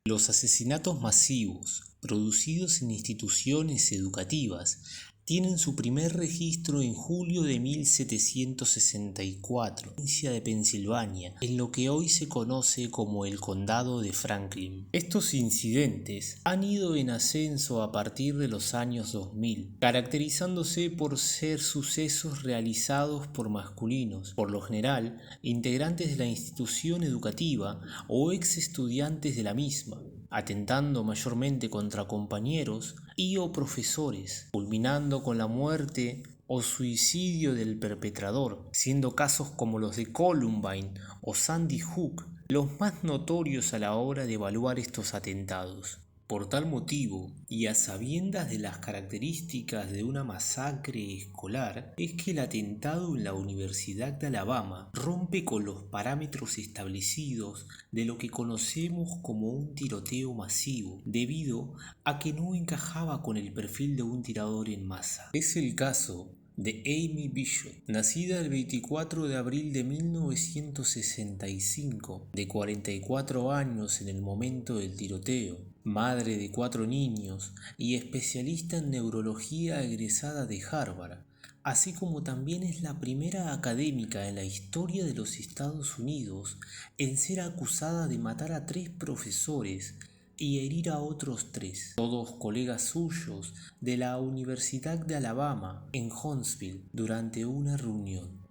Los asesinatos masivos producidos en instituciones educativas tienen su primer registro en julio de 1764, en la provincia de Pensilvania, en lo que hoy se conoce como el Condado de Franklin. Estos incidentes han ido en ascenso a partir de los años 2000, caracterizándose por ser sucesos realizados por masculinos, por lo general integrantes de la institución educativa o ex estudiantes de la misma, atentando mayormente contra compañeros y o profesores, culminando con la muerte o suicidio del perpetrador, siendo casos como los de Columbine o Sandy Hook los más notorios a la hora de evaluar estos atentados. Por tal motivo, y a sabiendas de las características de una masacre escolar, es que el atentado en la Universidad de Alabama rompe con los parámetros establecidos de lo que conocemos como un tiroteo masivo, debido a que no encajaba con el perfil de un tirador en masa. Es el caso de Amy Bishop, nacida el 24 de abril de 1965, de 44 años en el momento del tiroteo, madre de 4 niños y especialista en neurología egresada de Harvard, así como también es la primera académica en la historia de los Estados Unidos en ser acusada de matar a 3 profesores y herir a otros 3, todos colegas suyos de la Universidad de Alabama en Huntsville durante una reunión.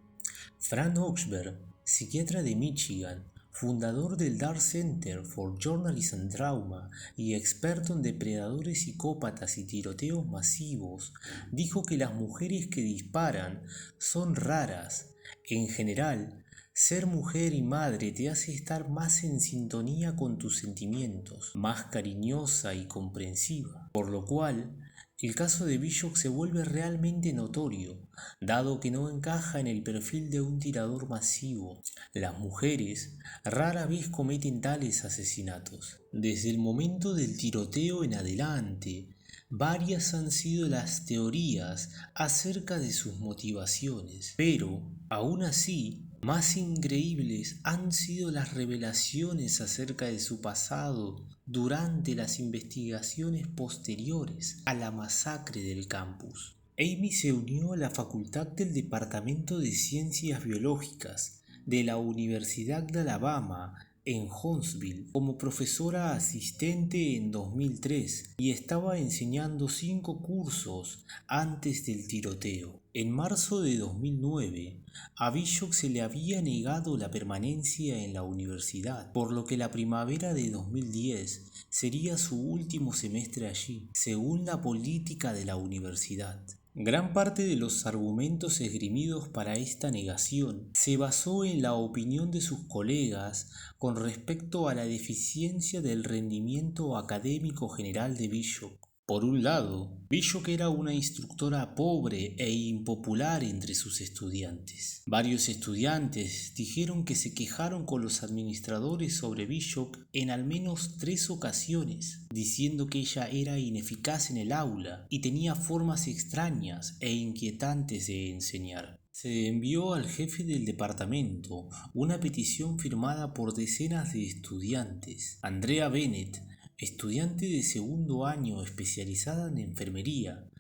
Frank Ochsberg, psiquiatra de Michigan, fundador del Dart Center for Journalism and Trauma y experto en depredadores psicópatas y tiroteos masivos, dijo que las mujeres que disparan son raras. En general, ser mujer y madre te hace estar más en sintonía con tus sentimientos, más cariñosa y comprensiva, por lo cual el caso de Bishop se vuelve realmente notorio, dado que no encaja en el perfil de un tirador masivo. Las mujeres rara vez cometen tales asesinatos. Desde el momento del tiroteo en adelante, varias han sido las teorías acerca de sus motivaciones, pero, aún así, más increíbles han sido las revelaciones acerca de su pasado durante las investigaciones posteriores a la masacre del campus. Amy se unió a la facultad del Departamento de Ciencias Biológicas de la Universidad de Alabama en Huntsville como profesora asistente en 2003 y estaba enseñando 5 cursos antes del tiroteo. En marzo de 2009, a Bishop se le había negado la permanencia en la universidad, por lo que la primavera de 2010 sería su último semestre allí, según la política de la universidad. Gran parte de los argumentos esgrimidos para esta negación se basó en la opinión de sus colegas con respecto a la deficiencia del rendimiento académico general de Bishop. Por un lado, Bishop era una instructora pobre e impopular entre sus estudiantes. Varios estudiantes dijeron que se quejaron con los administradores sobre Bishop en al menos 3 ocasiones, diciendo que ella era ineficaz en el aula y tenía formas extrañas e inquietantes de enseñar. Se envió al jefe del departamento una petición firmada por decenas de estudiantes. Andrea Bennett, estudiante de segundo año especializada en enfermería,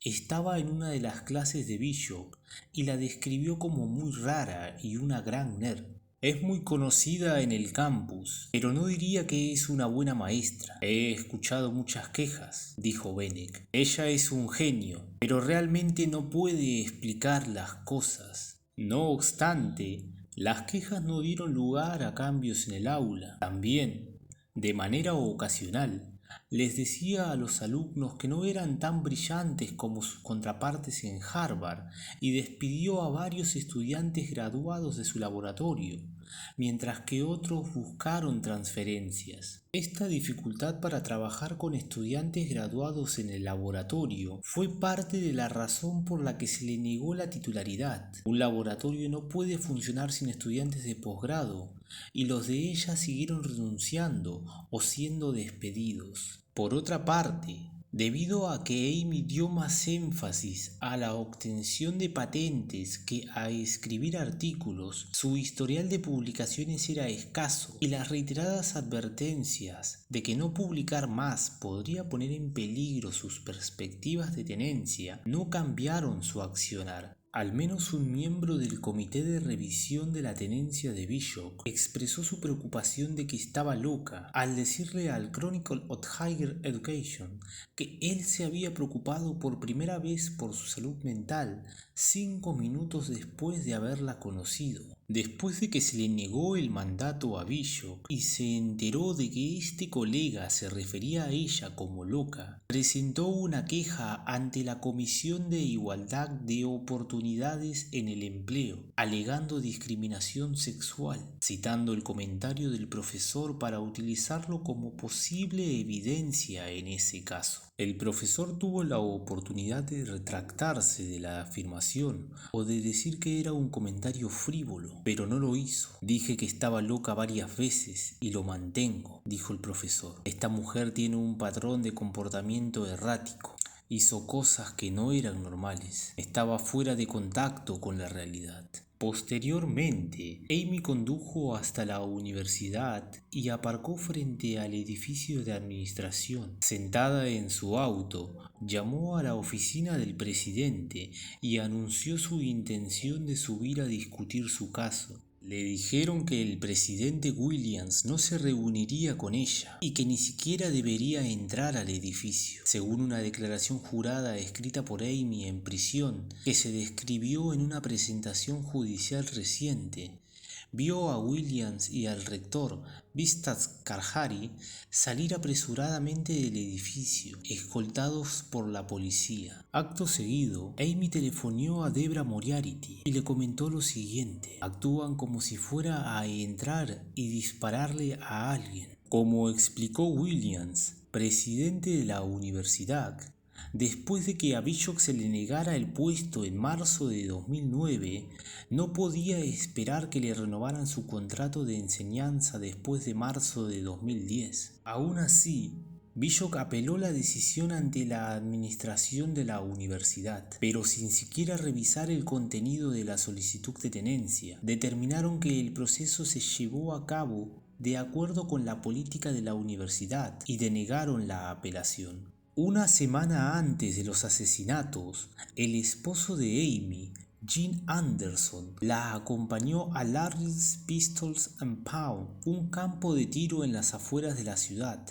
estaba en una de las clases de Bishop y la describió como muy rara y una gran nerd. Es muy conocida en el campus, pero no diría que es una buena maestra. He escuchado muchas quejas, dijo Bennett. Ella es un genio, pero realmente no puede explicar las cosas. No obstante, las quejas no dieron lugar a cambios en el aula. También, de manera ocasional, les decía a los alumnos que no eran tan brillantes como sus contrapartes en Harvard y despidió a varios estudiantes graduados de su laboratorio, mientras que otros buscaron transferencias. Esta dificultad para trabajar con estudiantes graduados en el laboratorio fue parte de la razón por la que se le negó la titularidad. Un laboratorio no puede funcionar sin estudiantes de posgrado, y los de ella siguieron renunciando o siendo despedidos. Por otra parte, Debido a que Amy dio más énfasis a la obtención de patentes que a escribir artículos, su historial de publicaciones era escaso y las reiteradas advertencias de que no publicar más podría poner en peligro sus perspectivas de tenencia no cambiaron su accionar. Al menos un miembro del comité de revisión de la tenencia de Bishop expresó su preocupación de que estaba loca al decirle al Chronicle of Higher Education que él se había preocupado por primera vez por su salud mental 5 minutos después de haberla conocido. Después de que se le negó el mandato a Bishop y se enteró de que este colega se refería a ella como loca, presentó una queja ante la Comisión de Igualdad de Oportunidades en el Empleo, alegando discriminación sexual, citando el comentario del profesor para utilizarlo como posible evidencia en ese caso. El profesor tuvo la oportunidad de retractarse de la afirmación o de decir que era un comentario frívolo, pero no lo hizo. Dije que estaba loca varias veces y lo mantengo, dijo el profesor. Esta mujer tiene un patrón de comportamiento errático. Hizo cosas que no eran normales. Estaba fuera de contacto con la realidad. Posteriormente, Amy condujo hasta la universidad y aparcó frente al edificio de administración. Sentada en su auto, llamó a la oficina del presidente y anunció su intención de subir a discutir su caso. Le dijeron que el presidente Williams no se reuniría con ella y que ni siquiera debería entrar al edificio, según una declaración jurada escrita por Amy en prisión que se describió en una presentación judicial reciente. Vio a Williams y al rector, Vistas Karhari, salir apresuradamente del edificio, escoltados por la policía. Acto seguido, Amy telefonió a Debra Moriarty y le comentó lo siguiente: actúan como si fuera a entrar y dispararle a alguien. Como explicó Williams, presidente de la universidad, después de que a Bishop se le negara el puesto en marzo de 2009, no podía esperar que le renovaran su contrato de enseñanza después de marzo de 2010. Aún así, Bishop apeló la decisión ante la administración de la universidad, pero sin siquiera revisar el contenido de la solicitud de tenencia. Determinaron que el proceso se llevó a cabo de acuerdo con la política de la universidad y denegaron la apelación. Una semana antes de los asesinatos, el esposo de Amy, Gene Anderson, la acompañó a Larry's Pistols and Pound, un campo de tiro en las afueras de la ciudad,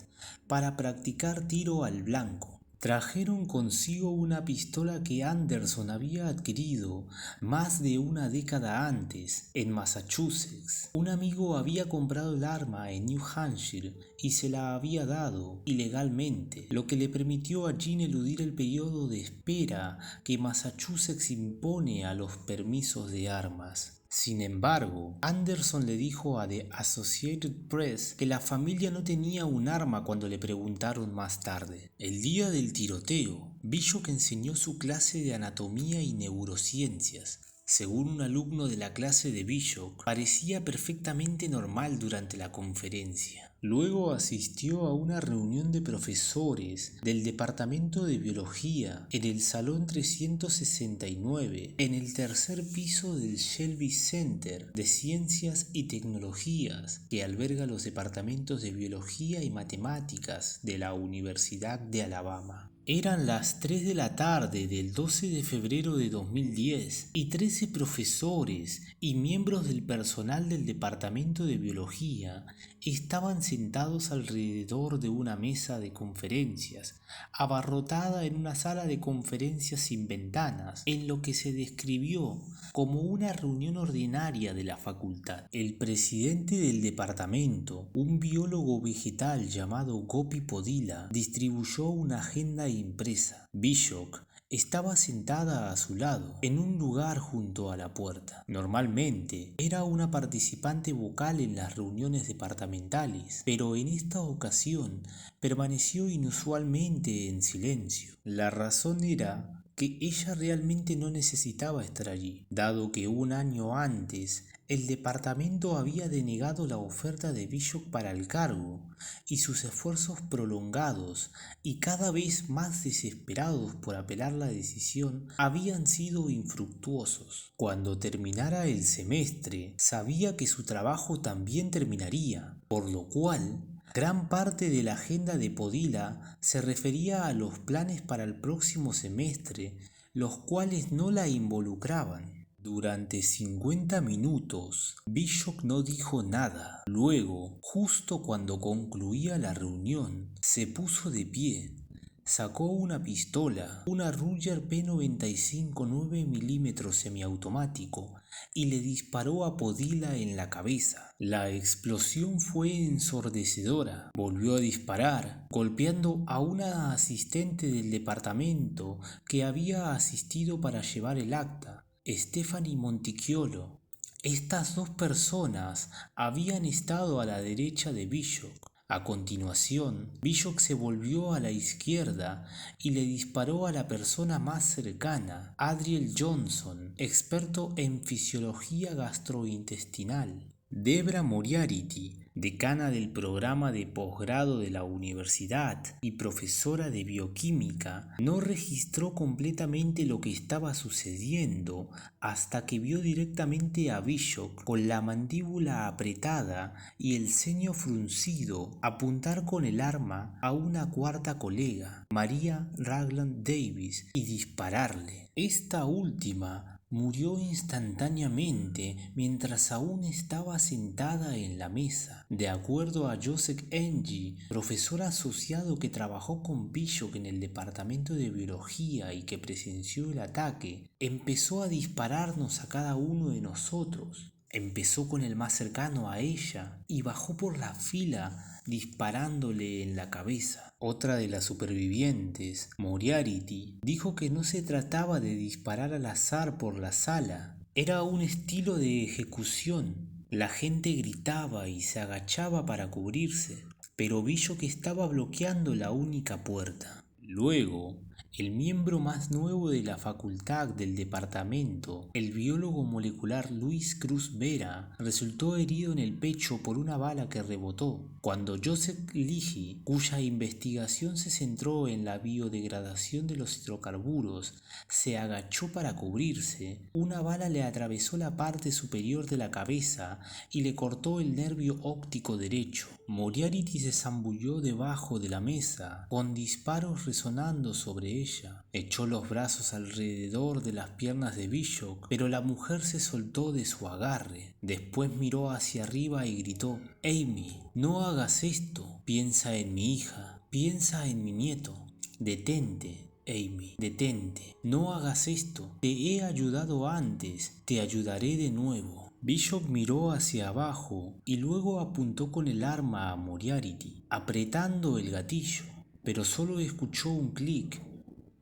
para practicar tiro al blanco. Trajeron consigo una pistola que Anderson había adquirido más de una década antes en Massachusetts. Un amigo había comprado el arma en New Hampshire y se la había dado ilegalmente, lo que le permitió a Gene eludir el periodo de espera que Massachusetts impone a los permisos de armas. Sin embargo, Anderson le dijo a The Associated Press que la familia no tenía un arma cuando le preguntaron más tarde. El día del tiroteo, Bishop enseñó su clase de anatomía y neurociencias. Según un alumno de la clase de Bishop, parecía perfectamente normal durante la conferencia. Luego asistió a una reunión de profesores del Departamento de Biología en el Salón 369, en el tercer piso del Shelby Center de Ciencias y Tecnologías, que alberga los departamentos de Biología y Matemáticas de la Universidad de Alabama. Eran las 3 de la tarde del 12 de febrero de 2010 y 13 profesores y miembros del personal del Departamento de Biología estaban sentados alrededor de una mesa de conferencias, abarrotada en una sala de conferencias sin ventanas, en lo que se describió como una reunión ordinaria de la facultad. El presidente del departamento, un biólogo vegetal llamado Gopi Podila, distribuyó una agenda impresa. Bishop estaba sentada a su lado, en un lugar junto a la puerta. Normalmente era una participante vocal en las reuniones departamentales, pero en esta ocasión permaneció inusualmente en silencio. La razón era que ella realmente no necesitaba estar allí, dado que un año antes El departamento había denegado la oferta de Bishop para el cargo, y sus esfuerzos prolongados y cada vez más desesperados por apelar la decisión habían sido infructuosos. Cuando terminara el semestre, sabía que su trabajo también terminaría, por lo cual gran parte de la agenda de Podila se refería a los planes para el próximo semestre, los cuales no la involucraban. Durante 50 minutos, Bishop no dijo nada. Luego, justo cuando concluía la reunión, se puso de pie. Sacó una pistola, una Ruger P95 9 mm semiautomático, y le disparó a Podila en la cabeza. La explosión fue ensordecedora. Volvió a disparar, golpeando a una asistente del departamento que había asistido para llevar el acta, Stephanie Monticchiolo. Estas dos personas habían estado a la derecha de Bishop. A continuación, Bishop se volvió a la izquierda y le disparó a la persona más cercana, Adriel Johnson, experto en fisiología gastrointestinal. Debra Moriarty, decana del programa de posgrado de la universidad y profesora de bioquímica, no registró completamente lo que estaba sucediendo hasta que vio directamente a Bishop con la mandíbula apretada y el ceño fruncido apuntar con el arma a una cuarta colega, María Ragland Davis, y dispararle. Esta última murió instantáneamente mientras aún estaba sentada en la mesa. De acuerdo a Joseph Ng, profesor asociado que trabajó con Bishop en el departamento de biología y que presenció el ataque, empezó a dispararnos a cada uno de nosotros. Empezó con el más cercano a ella y bajó por la fila disparándole en la cabeza. Otra de las supervivientes, Moriarty, dijo que no se trataba de disparar al azar por la sala. Era un estilo de ejecución. La gente gritaba y se agachaba para cubrirse, pero Bishop estaba bloqueando la única puerta. Luego, el miembro más nuevo de la facultad del departamento, el biólogo molecular Luis Cruz Vera, resultó herido en el pecho por una bala que rebotó. Cuando Joseph Leahy, cuya investigación se centró en la biodegradación de los hidrocarburos, se agachó para cubrirse, una bala le atravesó la parte superior de la cabeza y le cortó el nervio óptico derecho. Moriarty se zambulló debajo de la mesa, con disparos resonando sobre ella. Echó los brazos alrededor de las piernas de Bishop, pero la mujer se soltó de su agarre. Después miró hacia arriba y gritó: «Amy, no hagas esto. Piensa en mi hija, piensa en mi nieto. Detente, Amy, detente. No hagas esto. Te he ayudado antes, te ayudaré de nuevo». Bishop miró hacia abajo y luego apuntó con el arma a Moriarty, apretando el gatillo, pero solo escuchó un clic,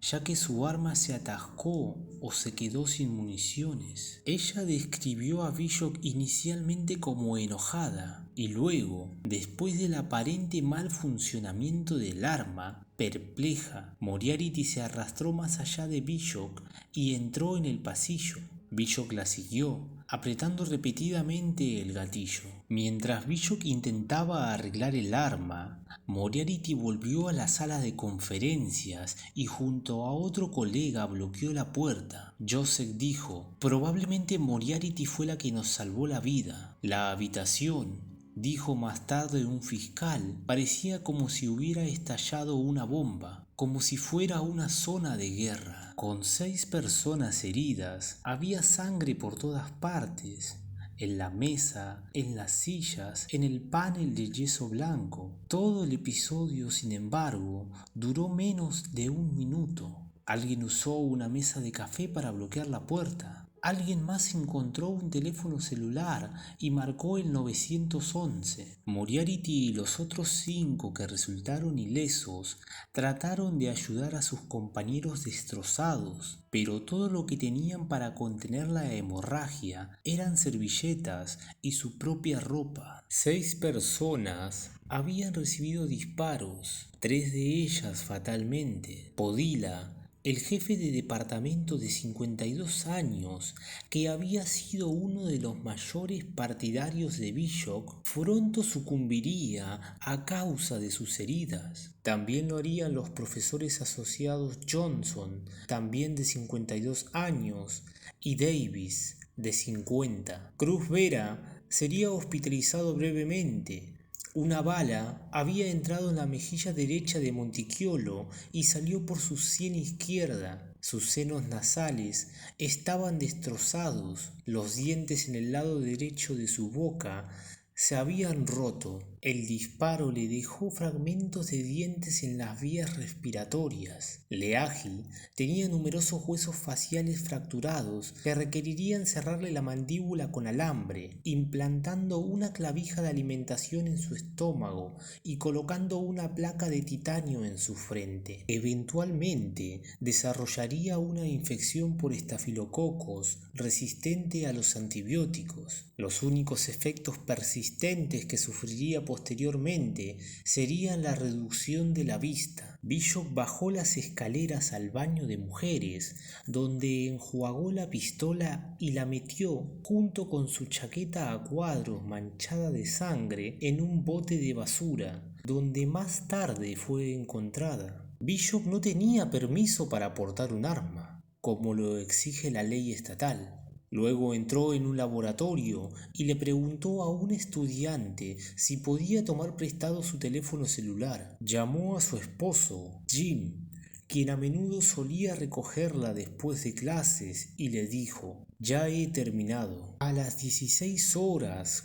ya que su arma se atascó o se quedó sin municiones. Ella describió a Bishop inicialmente como enojada y luego, después del aparente mal funcionamiento del arma, perpleja. Moriarty se arrastró más allá de Bishop y entró en el pasillo. Bishop la siguió, apretando repetidamente el gatillo. Mientras Bishop intentaba arreglar el arma, Moriarty volvió a la sala de conferencias y junto a otro colega bloqueó la puerta. Joseph dijo: «Probablemente Moriarty fue la que nos salvó la vida. La habitación», dijo más tarde un fiscal, «parecía como si hubiera estallado una bomba, como si fuera una zona de guerra». Con 6 personas heridas, había sangre por todas partes. En la mesa, en las sillas, en el panel de yeso blanco. Todo el episodio, sin embargo, duró menos de 1 minuto. Alguien usó una mesa de café para bloquear la puerta. Alguien más encontró un teléfono celular y marcó el 911. Moriarty y los otros 5 que resultaron ilesos trataron de ayudar a sus compañeros destrozados, pero todo lo que tenían para contener la hemorragia eran servilletas y su propia ropa. 6 personas habían recibido disparos, 3 de ellas fatalmente. Podila el jefe de departamento de 52 años, que había sido uno de los mayores partidarios de Bishop, pronto sucumbiría a causa de sus heridas. También lo harían los profesores asociados Johnson, también de 52 años, y Davis, de 50. Cruz Vera sería hospitalizado brevemente. Una bala había entrado en la mejilla derecha de Monticchiolo y salió por su sien izquierda. Sus senos nasales estaban destrozados, los dientes en el lado derecho de su boca se habían roto. El disparo le dejó fragmentos de dientes en las vías respiratorias. Leahy tenía numerosos huesos faciales fracturados que requerirían cerrarle la mandíbula con alambre, implantando una clavija de alimentación en su estómago y colocando una placa de titanio en su frente. Eventualmente desarrollaría una infección por estafilococos resistente a los antibióticos. Los únicos efectos persistentes que sufriría posteriormente serían la reducción de la vista. Bishop bajó las escaleras al baño de mujeres, donde enjuagó la pistola y la metió, junto con su chaqueta a cuadros manchada de sangre, en un bote de basura, donde más tarde fue encontrada. Bishop no tenía permiso para portar un arma, como lo exige la ley estatal. Luego entró en un laboratorio y le preguntó a un estudiante si podía tomar prestado su teléfono celular. Llamó a su esposo, Jim, quien a menudo solía recogerla después de clases, y le dijo: «Ya he terminado». A las 16:10,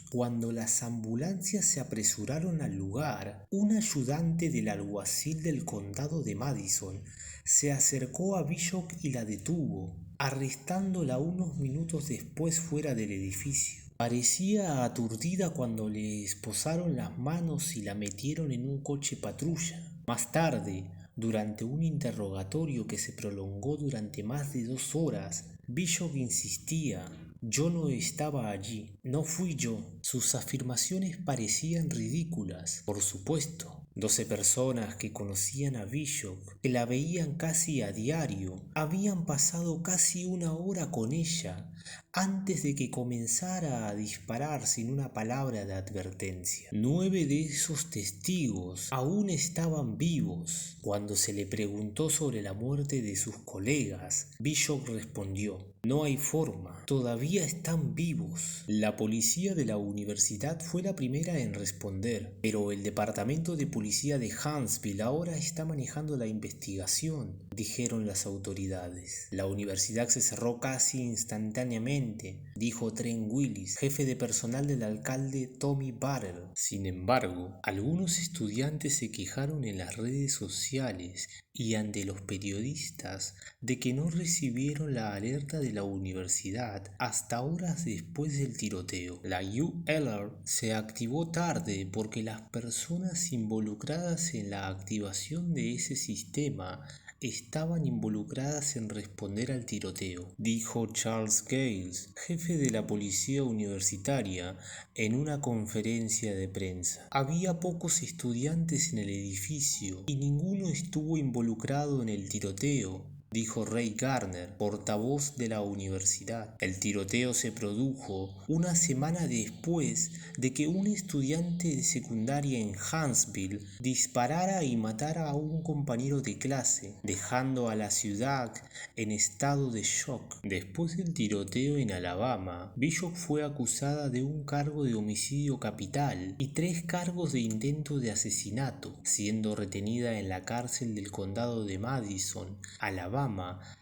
cuando las ambulancias se apresuraron al lugar, un ayudante del alguacil del condado de Madison se acercó a Bishop y la detuvo, arrestándola unos minutos después fuera del edificio. Parecía aturdida cuando le esposaron las manos y la metieron en un coche patrulla. Más tarde, durante un interrogatorio que se prolongó durante más de 2 horas, Bishop insistía: «Yo no estaba allí, no fui yo». Sus afirmaciones parecían ridículas. Por supuesto, 12 personas que conocían a Bishop, que la veían casi a diario, habían pasado casi 1 hora con ella antes de que comenzara a disparar sin una palabra de advertencia. 9 de esos testigos aún estaban vivos. Cuando se le preguntó sobre la muerte de sus colegas, Bishop respondió: «No hay forma, todavía están vivos». La policía de la universidad fue la primera en responder, pero el departamento de policía de Huntsville ahora está manejando la investigación, dijeron las autoridades. La universidad se cerró casi instantáneamente, dijo Trent Willis, jefe de personal del alcalde Tommy Battle. Sin embargo, algunos estudiantes se quejaron en las redes sociales y ante los periodistas de que no recibieron la alerta de la universidad hasta horas después del tiroteo. La ULR se activó tarde porque las personas involucradas en la activación de ese sistema estaban involucradas en responder al tiroteo, dijo Charles Gales, jefe de la policía universitaria, en una conferencia de prensa. Había pocos estudiantes en el edificio y ninguno estuvo involucrado en el tiroteo, dijo Ray Garner, portavoz de la universidad. El tiroteo se produjo una semana después de que un estudiante de secundaria en Huntsville disparara y matara a un compañero de clase, dejando a la ciudad en estado de shock. Después del tiroteo en Alabama, Bishop fue acusada de un cargo de homicidio capital y 3 cargos de intento de asesinato, siendo retenida en la cárcel del condado de Madison, Alabama,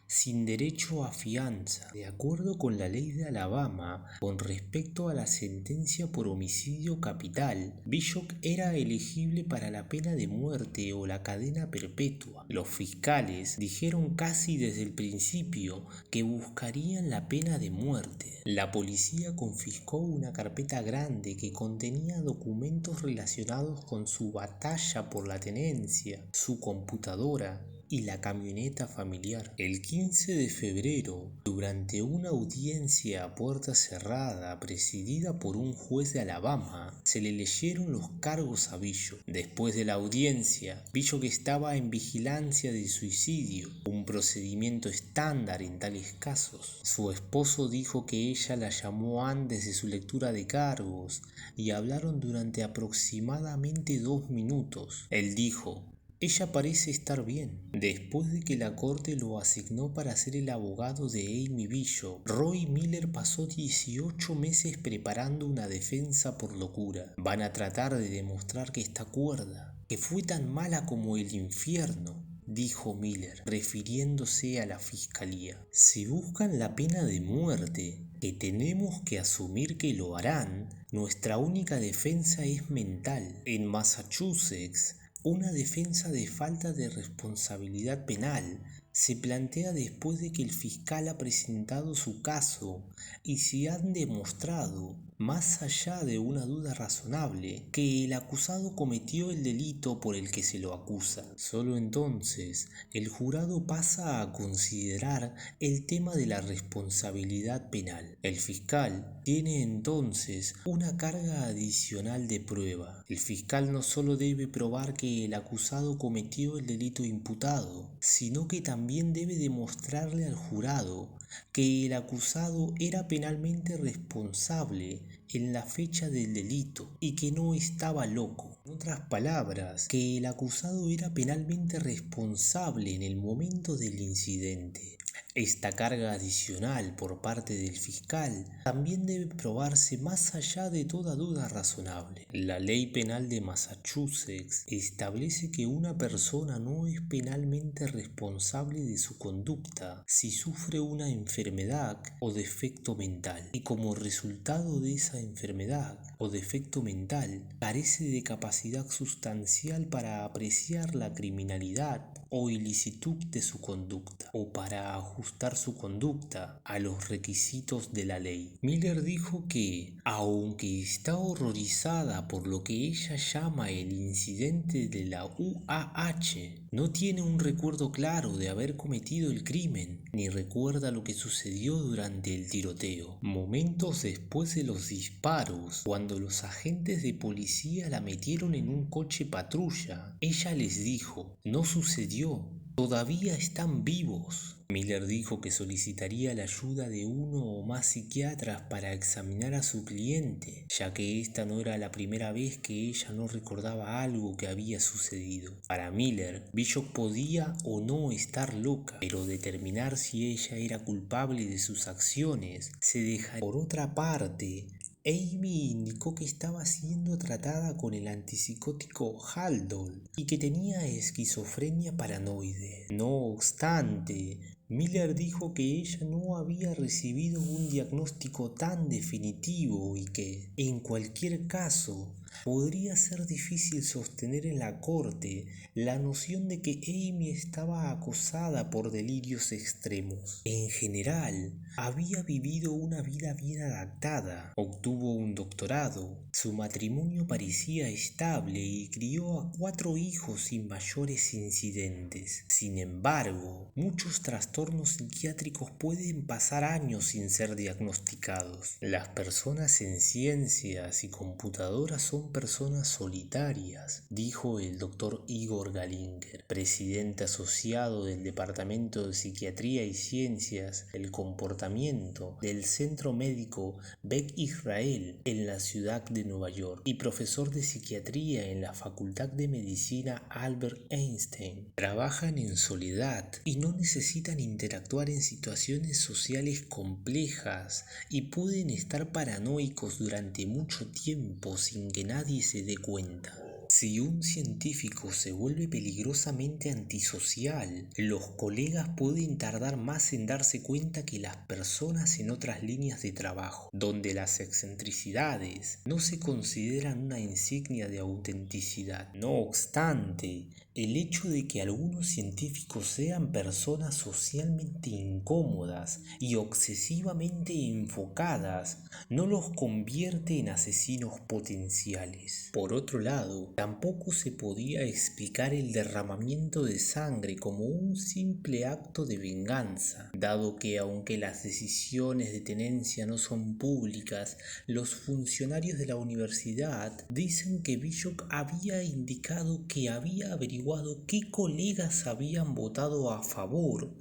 sin derecho a fianza. De acuerdo con la ley de Alabama, con respecto a la sentencia por homicidio capital, Bishop era elegible para la pena de muerte o la cadena perpetua. Los fiscales dijeron casi desde el principio que buscarían la pena de muerte. La policía confiscó una carpeta grande que contenía documentos relacionados con su batalla por la tenencia, su computadora y la camioneta familiar. El 15 de febrero, durante una audiencia a puerta cerrada presidida por un juez de Alabama, se le leyeron los cargos a Bishop. Después de la audiencia, Bishop estaba en vigilancia de suicidio, un procedimiento estándar en tales casos. Su esposo dijo que ella la llamó antes de su lectura de cargos y hablaron durante aproximadamente 2 minutos. Él dijo: ella parece estar bien. Después de que la corte lo asignó para ser el abogado de Amy Bishop, Roy Miller pasó 18 meses preparando una defensa por locura. Van a tratar de demostrar que está cuerda, que fue tan mala como el infierno, dijo Miller, refiriéndose a la fiscalía. Si buscan la pena de muerte, que tenemos que asumir que lo harán, nuestra única defensa es mental. En Massachusetts, una defensa de falta de responsabilidad penal se plantea después de que el fiscal ha presentado su caso y se han demostrado, más allá de una duda razonable, que el acusado cometió el delito por el que se lo acusa. Solo entonces el jurado pasa a considerar el tema de la responsabilidad penal. El fiscal tiene entonces una carga adicional de prueba. El fiscal no solo debe probar que el acusado cometió el delito imputado, sino que también debe demostrarle al jurado que el acusado era penalmente responsable en la fecha del delito y que no estaba loco. En otras palabras, que el acusado era penalmente responsable en el momento del incidente. Esta carga adicional por parte del fiscal también debe probarse más allá de toda duda razonable. La ley penal de Massachusetts establece que una persona no es penalmente responsable de su conducta si sufre una enfermedad o defecto mental, y como resultado de esa enfermedad o defecto mental carece de capacidad sustancial para apreciar la criminalidad o ilicitud de su conducta, o para ajustar su conducta a los requisitos de la ley. Miller dijo que, aunque está horrorizada por lo que ella llama el incidente de la UAH, no tiene un recuerdo claro de haber cometido el crimen, ni recuerda lo que sucedió durante el tiroteo. Momentos después de los disparos, cuando los agentes de policía la metieron en un coche patrulla, ella les dijo: no sucedió, todavía están vivos. Miller dijo que solicitaría la ayuda de uno o más psiquiatras para examinar a su cliente, ya que esta no era la primera vez que ella no recordaba algo que había sucedido. Para Miller, Bishop podía o no estar loca, pero determinar si ella era culpable de sus acciones se deja. Por otra parte, Amy indicó que estaba siendo tratada con el antipsicótico Haldol y que tenía esquizofrenia paranoide. No obstante, Miller dijo que ella no había recibido un diagnóstico tan definitivo y que, en cualquier caso, podría ser difícil sostener en la corte la noción de que Amy estaba acosada por delirios extremos. En general, había vivido una vida bien adaptada, obtuvo un doctorado, su matrimonio parecía estable y crió a 4 hijos sin mayores incidentes. Sin embargo, muchos trastornos psiquiátricos pueden pasar años sin ser diagnosticados. Las personas en ciencias y computadoras son personas solitarias, dijo el Dr. Igor Galinger, presidente asociado del Departamento de Psiquiatría y Ciencias del Comportamiento del Centro Médico Beth Israel en la ciudad de Nueva York y profesor de psiquiatría en la Facultad de Medicina Albert Einstein. Trabajan en soledad y no necesitan interactuar en situaciones sociales complejas y pueden estar paranoicos durante mucho tiempo sin que nadie se dé cuenta. Si un científico se vuelve peligrosamente antisocial, los colegas pueden tardar más en darse cuenta que las personas en otras líneas de trabajo, donde las excentricidades no se consideran una insignia de autenticidad. No obstante, el hecho de que algunos científicos sean personas socialmente incómodas y obsesivamente enfocadas no los convierte en asesinos potenciales. Por otro lado, Tampoco se podía explicar el derramamiento de sangre como un simple acto de venganza, dado que aunque las decisiones de tenencia no son públicas, los funcionarios de la universidad dicen que Bishop había indicado que había averiguado qué colegas habían votado a favor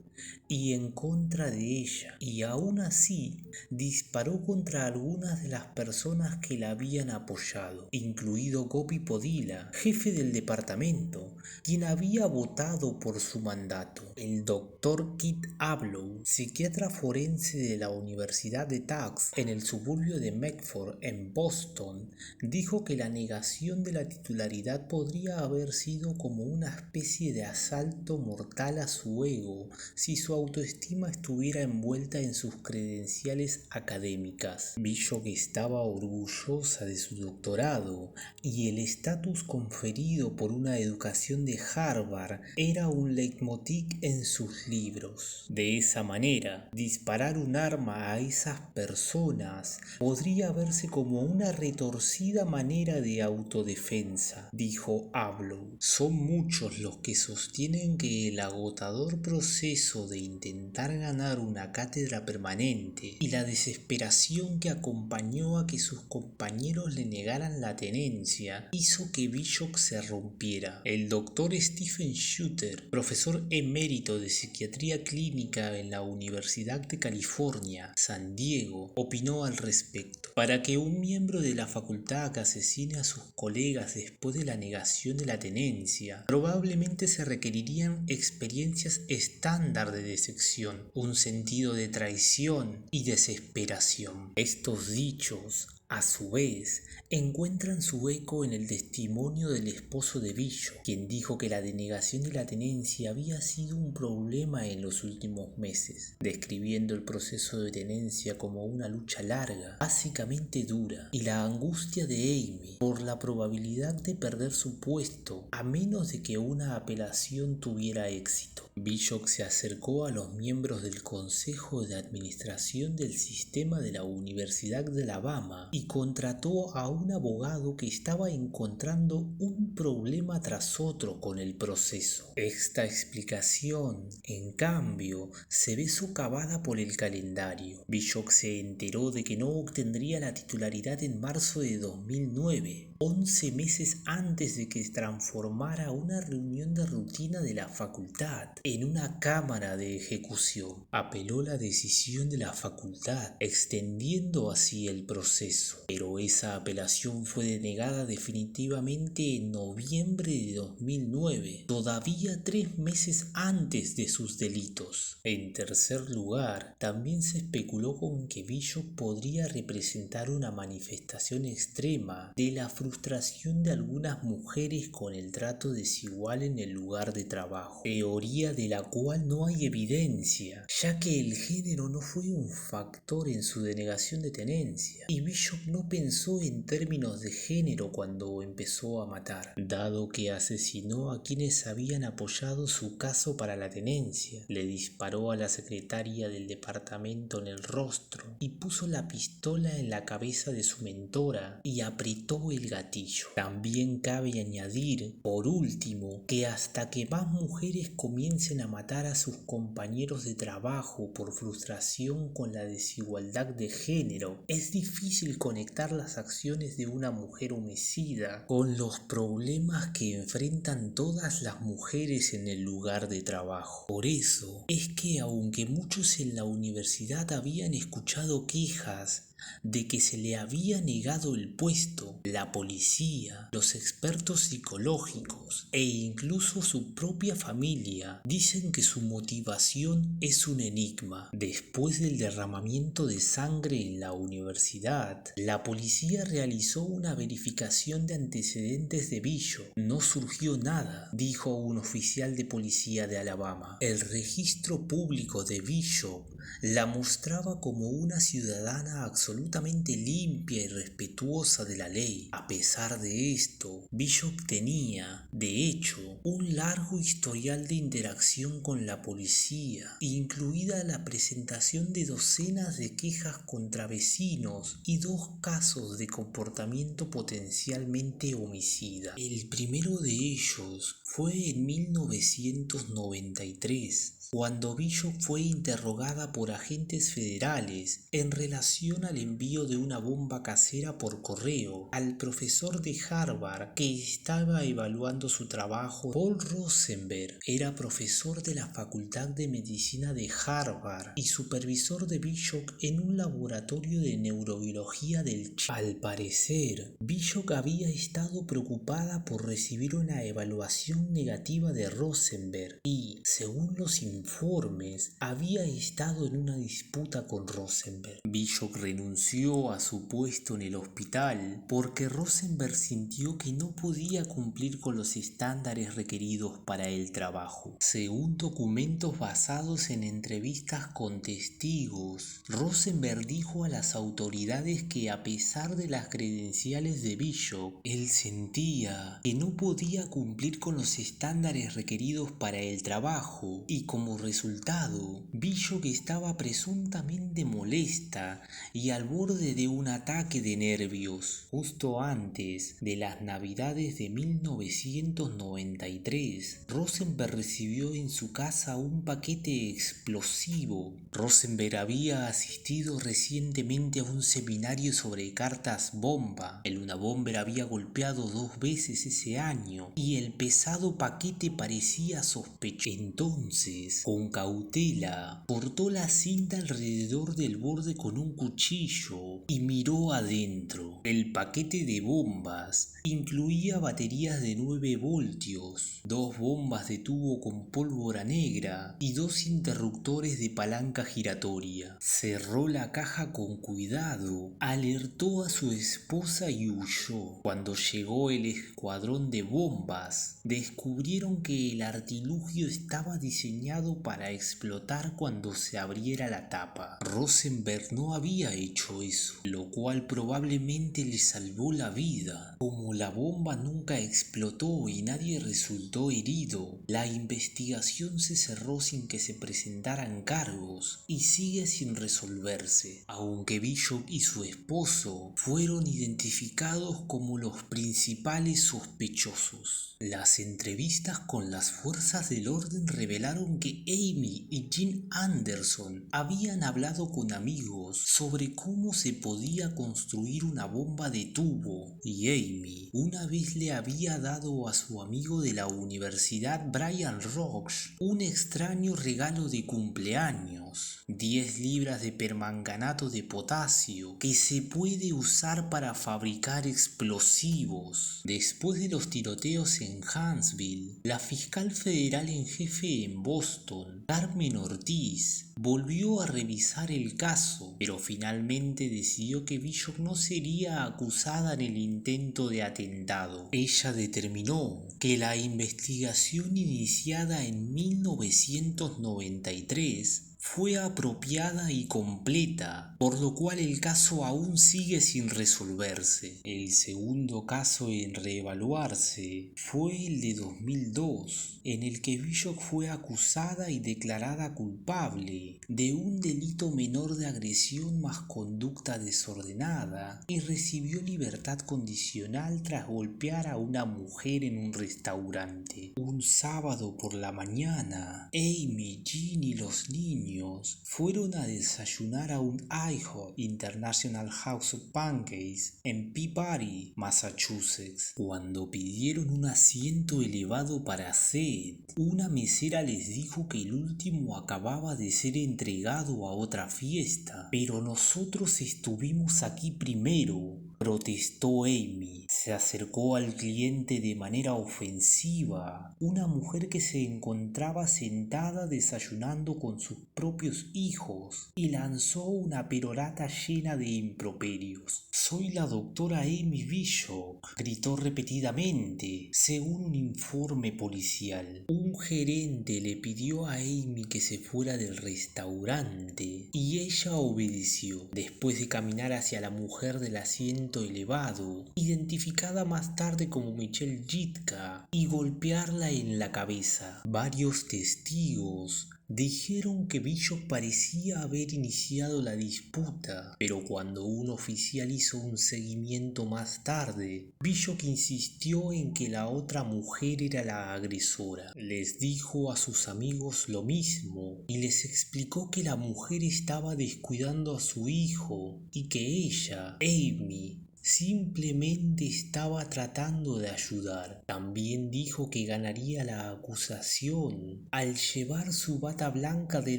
y en contra de ella, y aún así disparó contra algunas de las personas que la habían apoyado, incluido Gopi Podila, jefe del departamento, quien había votado por su mandato. El doctor Kit Ablow, psiquiatra forense de la Universidad de Tufts en el suburbio de Medford, en Boston, dijo que la negación de la titularidad podría haber sido como una especie de asalto mortal a su ego si su autoestima estuviera envuelta en sus credenciales académicas. Bishop estaba orgullosa de su doctorado y el estatus conferido por una educación de Harvard era un leitmotiv en sus libros. De esa manera, disparar un arma a esas personas podría verse como una retorcida manera de autodefensa, dijo Ablow. Son muchos los que sostienen que el agotador proceso de intentar ganar una cátedra permanente y la desesperación que acompañó a que sus compañeros le negaran la tenencia hizo que Bishop se rompiera. El doctor Stephen Schutter, profesor emérito de psiquiatría clínica en la Universidad de California, San Diego, opinó al respecto. Para que un miembro de la facultad asesine a sus colegas después de la negación de la tenencia, probablemente se requerirían experiencias estándar de decepción, un sentido de traición y desesperación. Estos dichos, a su vez, encuentran su eco en el testimonio del esposo de Bishop, quien dijo que la denegación de la tenencia había sido un problema en los últimos meses, describiendo el proceso de tenencia como una lucha larga, básicamente dura, y la angustia de Amy por la probabilidad de perder su puesto a menos de que una apelación tuviera éxito. Bishop se acercó a los miembros del Consejo de Administración del Sistema de la Universidad de Alabama y contrató a un abogado que estaba encontrando un problema tras otro con el proceso. Esta explicación, en cambio, se ve socavada por el calendario. Bishop se enteró de que no obtendría la titularidad en marzo de 2009, 11 meses antes de que se transformara una reunión de rutina de la facultad en una cámara de ejecución. Apeló la decisión de la facultad, extendiendo así el proceso, pero esa apelación fue denegada definitivamente en noviembre de 2009, todavía 3 meses antes de sus delitos. En tercer lugar, también se especuló con que Bishop podría representar una manifestación extrema de la frustración de algunas mujeres con el trato desigual en el lugar de trabajo, teoría de la cual no hay evidencia, ya que el género no fue un factor en su denegación de tenencia, y Bishop no pensó en términos de género cuando empezó a matar, dado que asesinó a quienes habían apoyado su caso para la tenencia. Le disparó a la secretaria del departamento en el rostro y puso la pistola en la cabeza de su mentora y apretó el gatillo. También cabe añadir, por último, que hasta que más mujeres comiencen a matar a sus compañeros de trabajo por frustración con la desigualdad de género, es difícil conectar las acciones de una mujer homicida con los problemas que enfrentan todas las mujeres en el lugar de trabajo. Por eso es que aunque muchos en la universidad habían escuchado quejas de que se le había negado el puesto, la policía, los expertos psicológicos e incluso su propia familia dicen que su motivación es un enigma. Después del derramamiento de sangre en la universidad, la policía realizó una verificación de antecedentes de Bishop. No surgió nada, dijo un oficial de policía de Alabama. El registro público de Bishop la mostraba como una ciudadana absolutamente limpia y respetuosa de la ley. A pesar de esto, Bishop tenía, de hecho, un largo historial de interacción con la policía, incluida la presentación de docenas de quejas contra vecinos y 2 casos de comportamiento potencialmente homicida. El primero de ellos fue en 1993, cuando Bishop fue interrogada por agentes federales en relación al envío de una bomba casera por correo al profesor de Harvard que estaba evaluando su trabajo. Paul Rosenberg era profesor de la Facultad de Medicina de Harvard y supervisor de Bishop en un laboratorio de neurobiología del chip. Al parecer, Bishop había estado preocupada por recibir una evaluación negativa de Rosenberg y, según los informes, había estado en una disputa con Rosenberg. Bishop renunció a su puesto en el hospital porque Rosenberg sintió que no podía cumplir con los estándares requeridos para el trabajo. Según documentos basados en entrevistas con testigos, Rosenberg dijo a las autoridades que a pesar de las credenciales de Bishop, él sentía que no podía cumplir con los estándares requeridos para el trabajo y como resultado, Bishop estaba presuntamente molesta y al borde de un ataque de nervios. Justo antes de las Navidades de 1993, Rosenberg recibió en su casa un paquete explosivo. Rosenberg había asistido recientemente a un seminario sobre cartas bomba. El Unabomber había golpeado 2 veces ese año y el pesado paquete parecía sospechoso. Entonces, con cautela, cortó la cinta alrededor del borde con un cuchillo y miró adentro. El paquete de bombas incluía baterías de 9 voltios, 2 bombas de tubo con pólvora negra y 2 interruptores de palanca giratoria. Cerró la caja con cuidado, alertó a su esposa y huyó. Cuando llegó el escuadrón de bombas, descubrieron que el artilugio estaba diseñado para explotar cuando se abriera la tapa. Rosenberg no había hecho eso, lo cual probablemente le salvó la vida. Como la bomba nunca explotó y nadie resultó herido, la investigación se cerró sin que se presentaran cargos y sigue sin resolverse, aunque Bishop y su esposo fueron identificados como los principales sospechosos. Las entrevistas con las fuerzas del orden revelaron que Amy y Jim Anderson habían hablado con amigos sobre cómo se podía construir una bomba de tubo, y Amy una vez le había dado a su amigo de la universidad Brian Roche un extraño regalo de cumpleaños: 10 libras de permanganato de potasio que se puede usar para fabricar explosivos. Después de los tiroteos en Huntsville, la fiscal federal en jefe en Boston, Carmen Ortiz, volvió a revisar el caso, pero finalmente decidió que Bishop no sería acusada en el intento de atentado. Ella determinó que la investigación iniciada en 1993 fue apropiada y completa, por lo cual el caso aún sigue sin resolverse. El segundo caso en reevaluarse fue el de 2002, en el que Bishop fue acusada y declarada culpable de un delito menor de agresión más conducta desordenada y recibió libertad condicional tras golpear a una mujer en un restaurante. Un sábado por la mañana, Amy, Jean y los niños fueron a desayunar a un IHOP, International House of Pancakes, en Peabody, Massachusetts. Cuando pidieron un asiento elevado para Seth, una mesera les dijo que el último acababa de ser entregado a otra fiesta. Pero nosotros estuvimos aquí primero, protestó Amy. Se acercó al cliente de manera ofensiva, una mujer que se encontraba sentada desayunando con sus propios hijos, y lanzó una perorata llena de improperios. «Soy la doctora Amy Bishop», gritó repetidamente. Según un informe policial, un gerente le pidió a Amy que se fuera del restaurante y ella obedeció, después de caminar hacia la mujer del asiento elevado, identificada más tarde como Michelle Jitka, y golpearla en la cabeza. Varios testigos dijeron que Bishop parecía haber iniciado la disputa, pero cuando un oficial hizo un seguimiento más tarde, Bishop insistió en que la otra mujer era la agresora. Les dijo a sus amigos lo mismo y les explicó que la mujer estaba descuidando a su hijo y que ella, Amy, simplemente estaba tratando de ayudar. También dijo que ganaría la acusación al llevar su bata blanca de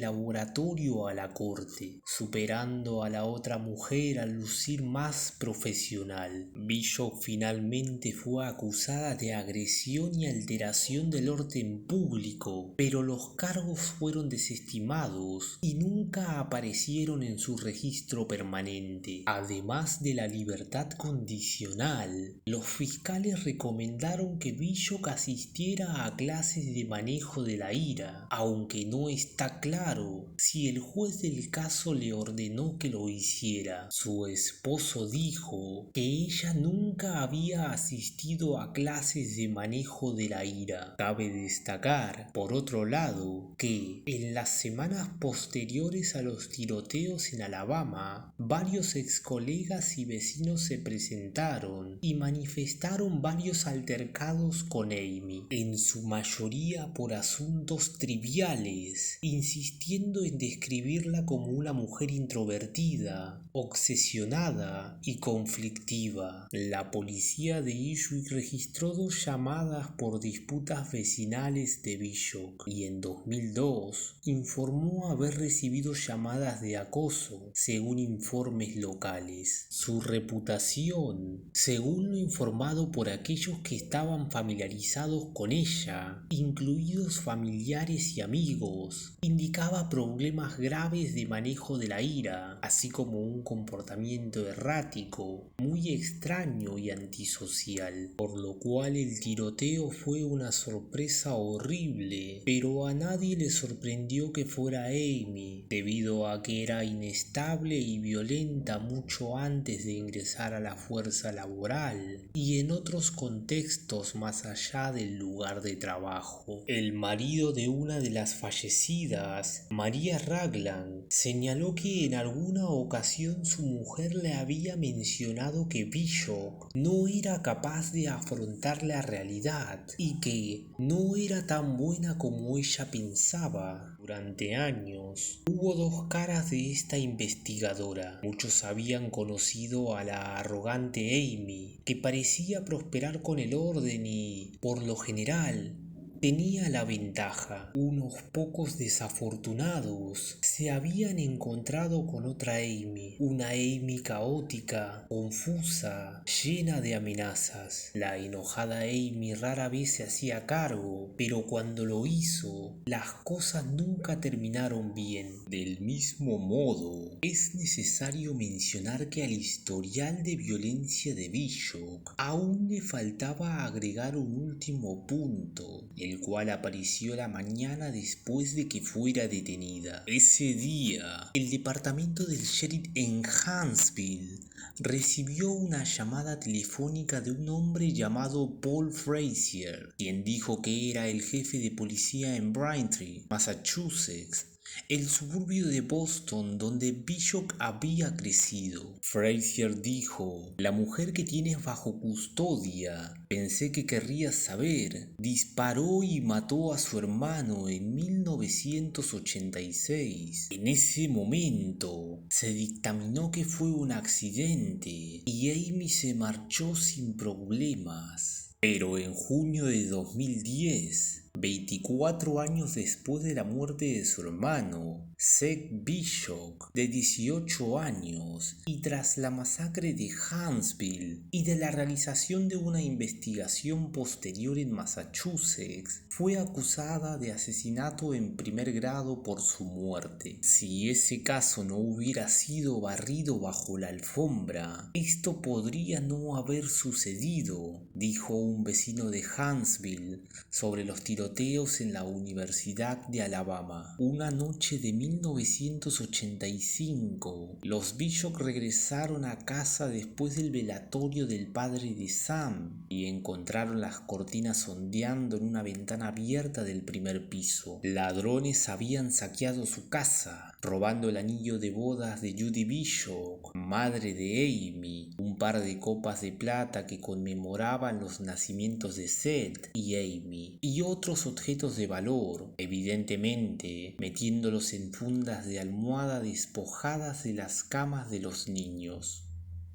laboratorio a la corte, superando a la otra mujer al lucir más profesional. Bishop finalmente fue acusada de agresión y alteración del orden público, pero los cargos fueron desestimados y nunca aparecieron en su registro permanente. Además de la libertad condicional, los fiscales recomendaron que Bishop asistiera a clases de manejo de la ira, aunque no está claro si el juez del caso le ordenó que lo hiciera. Su esposo dijo que ella nunca había asistido a clases de manejo de la ira. Cabe destacar, por otro lado, que en las semanas posteriores a los tiroteos en Alabama, varios excolegas y vecinos se presentaron y manifestaron varios altercados con Amy, en su mayoría por asuntos triviales, insistiendo en describirla como una mujer introvertida, obsesionada y conflictiva. La policía de Ipswich registró 2 llamadas por disputas vecinales de Bishop y en 2002 informó haber recibido llamadas de acoso, según informes locales. Su reputación, según lo informado por aquellos que estaban familiarizados con ella, incluidos familiares y amigos, indicaba problemas graves de manejo de la ira, así como un comportamiento errático, muy extraño y antisocial, por lo cual el tiroteo fue una sorpresa horrible, pero a nadie le sorprendió que fuera Amy, debido a que era inestable y violenta mucho antes de ingresar a la fuerza laboral y en otros contextos más allá del lugar de trabajo. El marido de una de las fallecidas, María Ragland, señaló que en alguna ocasión su mujer le había mencionado que Bishop no era capaz de afrontar la realidad y que no era tan buena como ella pensaba. Durante años hubo 2 caras de esta investigadora. Muchos habían conocido a la arrogante Amy, que parecía prosperar con el orden y, por lo general, tenía la ventaja. Unos pocos desafortunados se habían encontrado con otra Amy, una Amy caótica, confusa, llena de amenazas. La enojada Amy rara vez se hacía cargo, pero cuando lo hizo, las cosas nunca terminaron bien. Del mismo modo, es necesario mencionar que al historial de violencia de Bishop aún le faltaba agregar un último punto, el cual apareció la mañana después de que fuera detenida. Ese día, el departamento del sheriff en Huntsville recibió una llamada telefónica de un hombre llamado Paul Frazier, quien dijo que era el jefe de policía en Braintree, Massachusetts, el suburbio de Boston donde Bishop había crecido. Frazier dijo: «La mujer que tienes bajo custodia, pensé que querrías saber, disparó y mató a su hermano en 1986. En ese momento se dictaminó que fue un accidente y Amy se marchó sin problemas. Pero en junio de 2010, 24 años después de la muerte de su hermano, Seth Bishop, de 18 años, y tras la masacre de Huntsville y de la realización de una investigación posterior en Massachusetts, fue acusada de asesinato en primer grado por su muerte. Si ese caso no hubiera sido barrido bajo la alfombra, esto podría no haber sucedido, dijo un vecino de Huntsville sobre los tiroteos en la Universidad de Alabama. Una noche de 1985, los Bishop regresaron a casa después del velatorio del padre de Sam y encontraron las cortinas ondeando en una ventana abierta del primer piso. Ladrones habían saqueado su casa, robando el anillo de bodas de Judy Bishop, madre de Amy, un par de copas de plata que conmemoraban los nacimientos de Seth y Amy, y otros objetos de valor, evidentemente metiéndolos en fundas de almohada despojadas de las camas de los niños.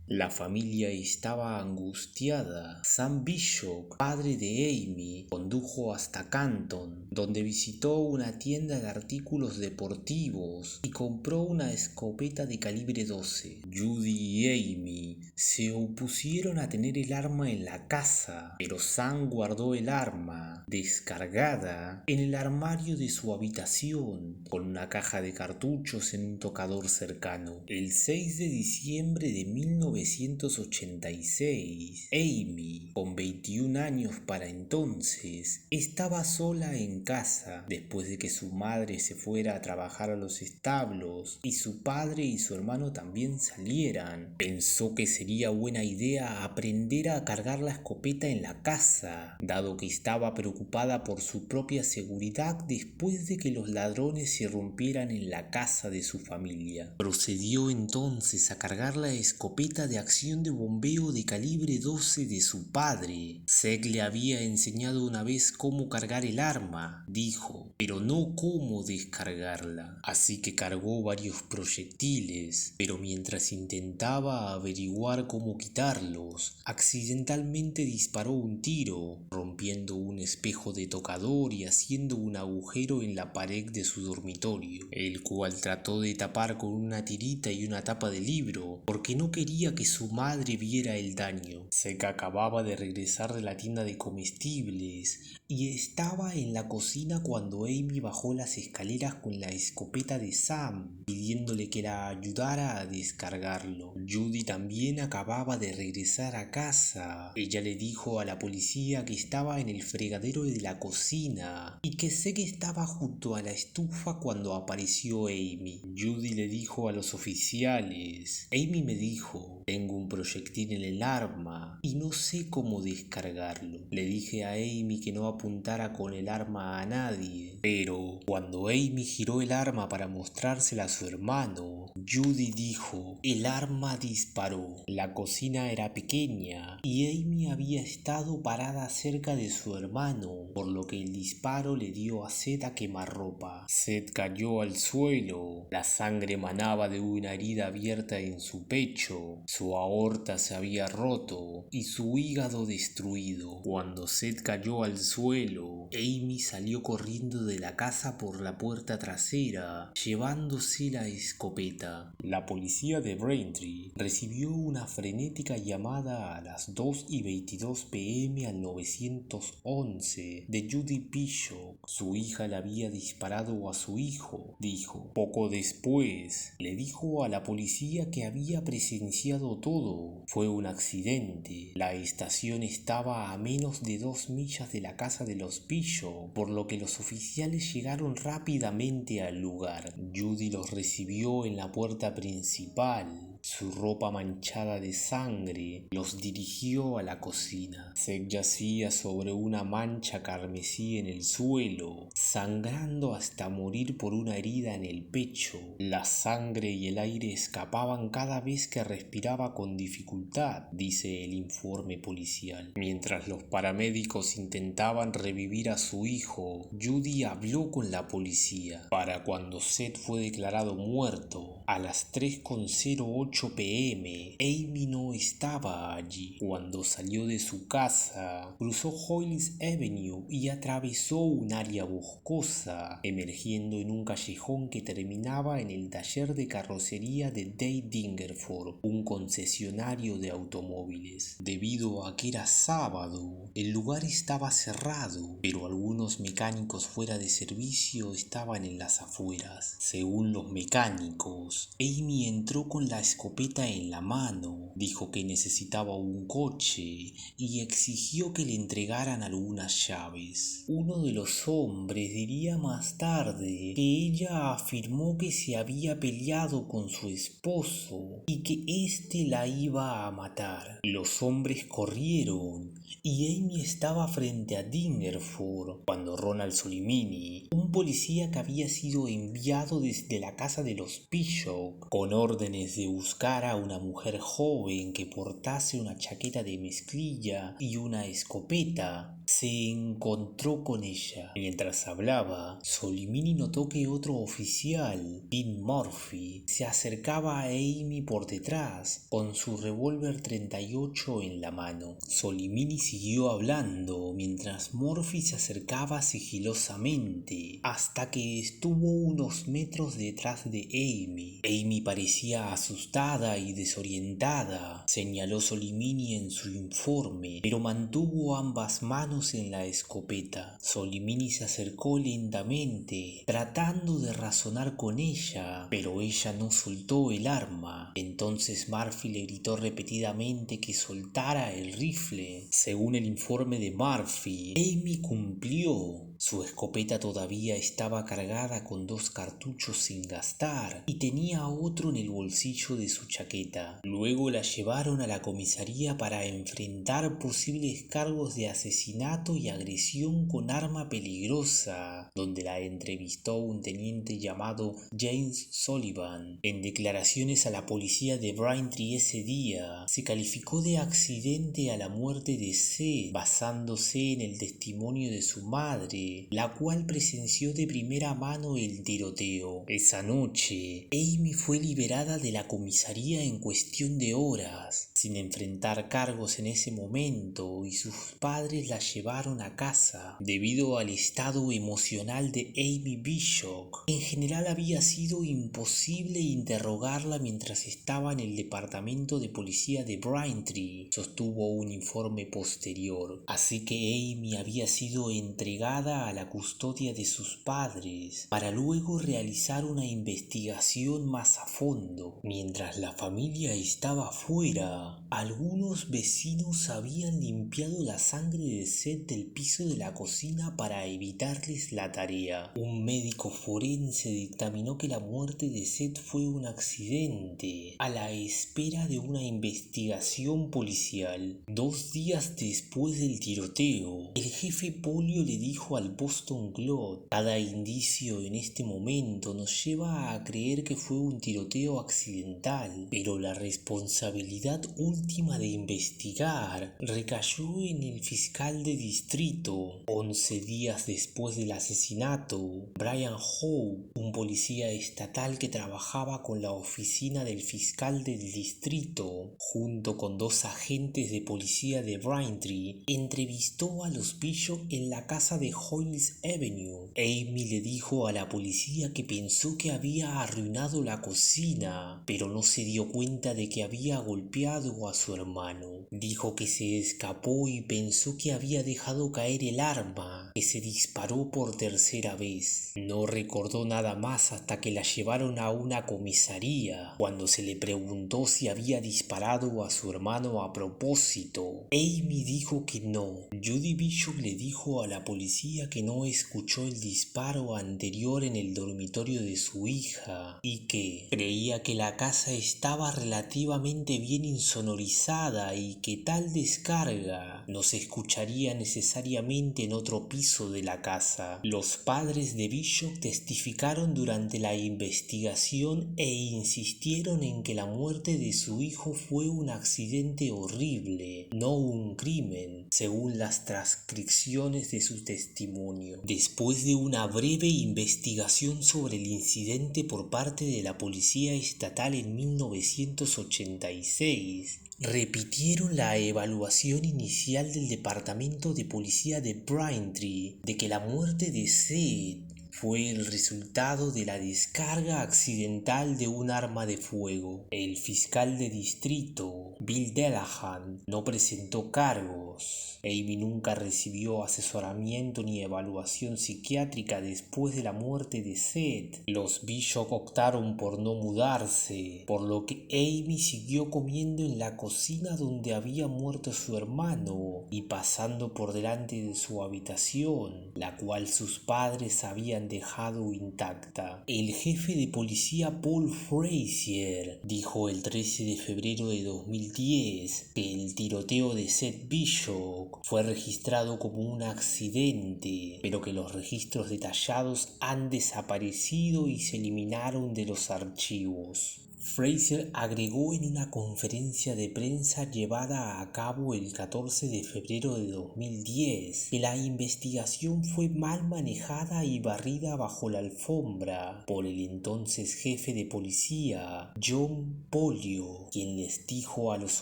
La familia estaba angustiada. Sam Bishop, padre de Amy, condujo hasta Canton, donde visitó una tienda de artículos deportivos y compró una escopeta de calibre 12. Judy y Amy se opusieron a tener el arma en la casa, pero Sam guardó el arma, descargada, en el armario de su habitación, con una caja de cartuchos en un tocador cercano. El 6 de diciembre de 1986, Amy, con 21 años para entonces, estaba sola en casa después de que su madre se fuera a trabajar a los establos y su padre y su hermano también salieran. Pensó que sería buena idea aprender a cargar la escopeta en la casa, dado que estaba preocupada por su propia seguridad después de que los ladrones irrumpieran en la casa de su familia. Procedió entonces a cargar la escopeta de acción de bombeo de calibre 12 de su padre. Seth le había enseñado una vez cómo cargar el arma, dijo, pero no cómo descargarla. Así que cargó varios proyectiles, pero mientras intentaba averiguar cómo quitarlos, accidentalmente disparó un tiro, rompiendo un espejo de tocador y haciendo un agujero en la pared de su dormitorio, el cual trató de tapar con una tirita y una tapa de libro, porque no quería que su madre viera el daño. Seth acababa de regresar de la tienda de comestibles y estaba en la cocina cuando Amy bajó las escaleras con la escopeta de Sam, pidiéndole que la ayudara a descargarlo. Judy también acababa de regresar a casa. Ella le dijo a la policía que estaba en el fregadero de la cocina y que Seth estaba junto a la estufa cuando apareció Amy. Judy le dijo a los oficiales: Amy me dijo, tengo un proyectil en el arma y no sé cómo descargarlo. Le dije a Amy que no apuntara con el arma a nadie, pero cuando Amy giró el arma para mostrársela a su hermano, Judy dijo, el arma disparó. La cocina era pequeña y Amy había estado parada cerca de su hermano, por lo que el disparo le dio a Seth a quemarropa. Seth cayó al suelo, la sangre manaba de una herida abierta en su pecho, su aorta se había roto y su hígado destruido. Cuando Seth cayó al suelo, Amy salió corriendo de la casa por la puerta trasera, llevándose la escopeta. La policía de Braintree recibió una frenética llamada a las 2:22 p.m. al 911 de Judy Bishop. Su hija le había disparado a su hijo, dijo. Poco después, le dijo a la policía que había presenciado todo. Fue un accidente. La estación estaba a menos de 2 millas de la casa de los Bishop, por lo que los oficiales llegaron rápidamente al lugar. Judy los recibió en la puerta principal. Su ropa manchada de sangre los dirigió a la cocina. Seth yacía sobre una mancha carmesí en el suelo, sangrando hasta morir por una herida en el pecho. La sangre y el aire escapaban cada vez que respiraba con dificultad, dice el informe policial. Mientras los paramédicos intentaban revivir a su hijo, Judy habló con la policía. Para cuando Seth fue declarado muerto, a las 3:08 8 p.m. Amy no estaba allí. Cuando salió de su casa, cruzó Hoyles Avenue y atravesó un área boscosa, emergiendo en un callejón que terminaba en el taller de carrocería de Dave Dingerford, un concesionario de automóviles. Debido a que era sábado, el lugar estaba cerrado, pero algunos mecánicos fuera de servicio estaban en las afueras. Según los mecánicos, Amy entró con la escopeta en la mano, dijo que necesitaba un coche y exigió que le entregaran algunas llaves. Uno de los hombres diría más tarde que ella afirmó que se había peleado con su esposo y que éste la iba a matar. Los hombres corrieron y Amy estaba frente a Dingerford cuando Ronald Solimini, un policía que había sido enviado desde la casa de los Bishop con órdenes de buscar a una mujer joven que portase una chaqueta de mezclilla y una escopeta, se encontró con ella. Mientras hablaba, Solimini notó que otro oficial, Dean Murphy, se acercaba a Amy por detrás con su revólver 38 en la mano. Solimini siguió hablando mientras Murphy se acercaba sigilosamente hasta que estuvo unos metros detrás de Amy. Amy parecía asustada y desorientada, señaló Solimini en su informe, pero mantuvo ambas manos en la escopeta. Solimini se acercó lentamente, tratando de razonar con ella, pero ella no soltó el arma. Entonces Murphy le gritó repetidamente que soltara el rifle. Según el informe de Murphy, Amy cumplió. Su escopeta todavía estaba cargada con 2 cartuchos sin gastar y tenía otro en el bolsillo de su chaqueta. Luego la llevaron a la comisaría para enfrentar posibles cargos de asesinato y agresión con arma peligrosa, donde la entrevistó un teniente llamado James Sullivan. En declaraciones a la policía de Braintree ese día, se calificó de accidente a la muerte de Seth, basándose en el testimonio de su madre, la cual presenció de primera mano el tiroteo. Esa noche, Amy fue liberada de la comisaría en cuestión de horas, sin enfrentar cargos en ese momento, y sus padres la llevaron a casa. Debido al estado emocional de Amy Bishop, en general había sido imposible interrogarla mientras estaba en el departamento de policía de Braintree, sostuvo un informe posterior. Así que Amy había sido entregada a la custodia de sus padres para luego realizar una investigación más a fondo. Mientras la familia estaba afuera, algunos vecinos habían limpiado la sangre de Seth del piso de la cocina para evitarles la tarea. Un médico forense dictaminó que la muerte de Seth fue un accidente, a la espera de una investigación policial. 2 días después del tiroteo, el jefe Polio le dijo al Boston Globe: cada indicio en este momento nos lleva a creer que fue un tiroteo accidental, pero la responsabilidad última de investigar recayó en el fiscal de distrito. 11 días después del asesinato, Brian Howe, un policía estatal que trabajaba con la oficina del fiscal del distrito, junto con 2 agentes de policía de Braintree, entrevistó a los Bishop en la casa de Hoyles Avenue. Amy le dijo a la policía que pensó que había arruinado la cocina, pero no se dio cuenta de que había golpeado a su hermano. Dijo que se escapó y pensó que había dejado caer el arma, que se disparó por tercera vez. No recordó nada más hasta que la llevaron a una comisaría, cuando se le preguntó si había disparado a su hermano a propósito. Amy dijo que no. Judy Bishop le dijo a la policía que no escuchó el disparo anterior en el dormitorio de su hija y que creía que la casa estaba relativamente bien insonorizada y que tal descarga no se escucharía necesariamente en otro piso piso de la casa. Los padres de Bishop testificaron durante la investigación e insistieron en que la muerte de su hijo fue un accidente horrible, no un crimen, según las transcripciones de su testimonio. Después de una breve investigación sobre el incidente por parte de la policía estatal en 1986, repitieron la evaluación inicial del Departamento de Policía de Braintree de que la muerte de Seth fue el resultado de la descarga accidental de un arma de fuego. El fiscal de distrito, Bill Delahan, no presentó cargos. Amy nunca recibió asesoramiento ni evaluación psiquiátrica después de la muerte de Seth. Los Bishop optaron por no mudarse, por lo que Amy siguió comiendo en la cocina donde había muerto su hermano y pasando por delante de su habitación, la cual sus padres habían dejado intacta. El jefe de policía Paul Frazier dijo el 13 de febrero de 2010 que el tiroteo de Seth Bishop fue registrado como un accidente, pero que los registros detallados han desaparecido y se eliminaron de los archivos. Frazier agregó en una conferencia de prensa llevada a cabo el 14 de febrero de 2010 que la investigación fue mal manejada y barrida bajo la alfombra por el entonces jefe de policía, John Pollio, quien les dijo a los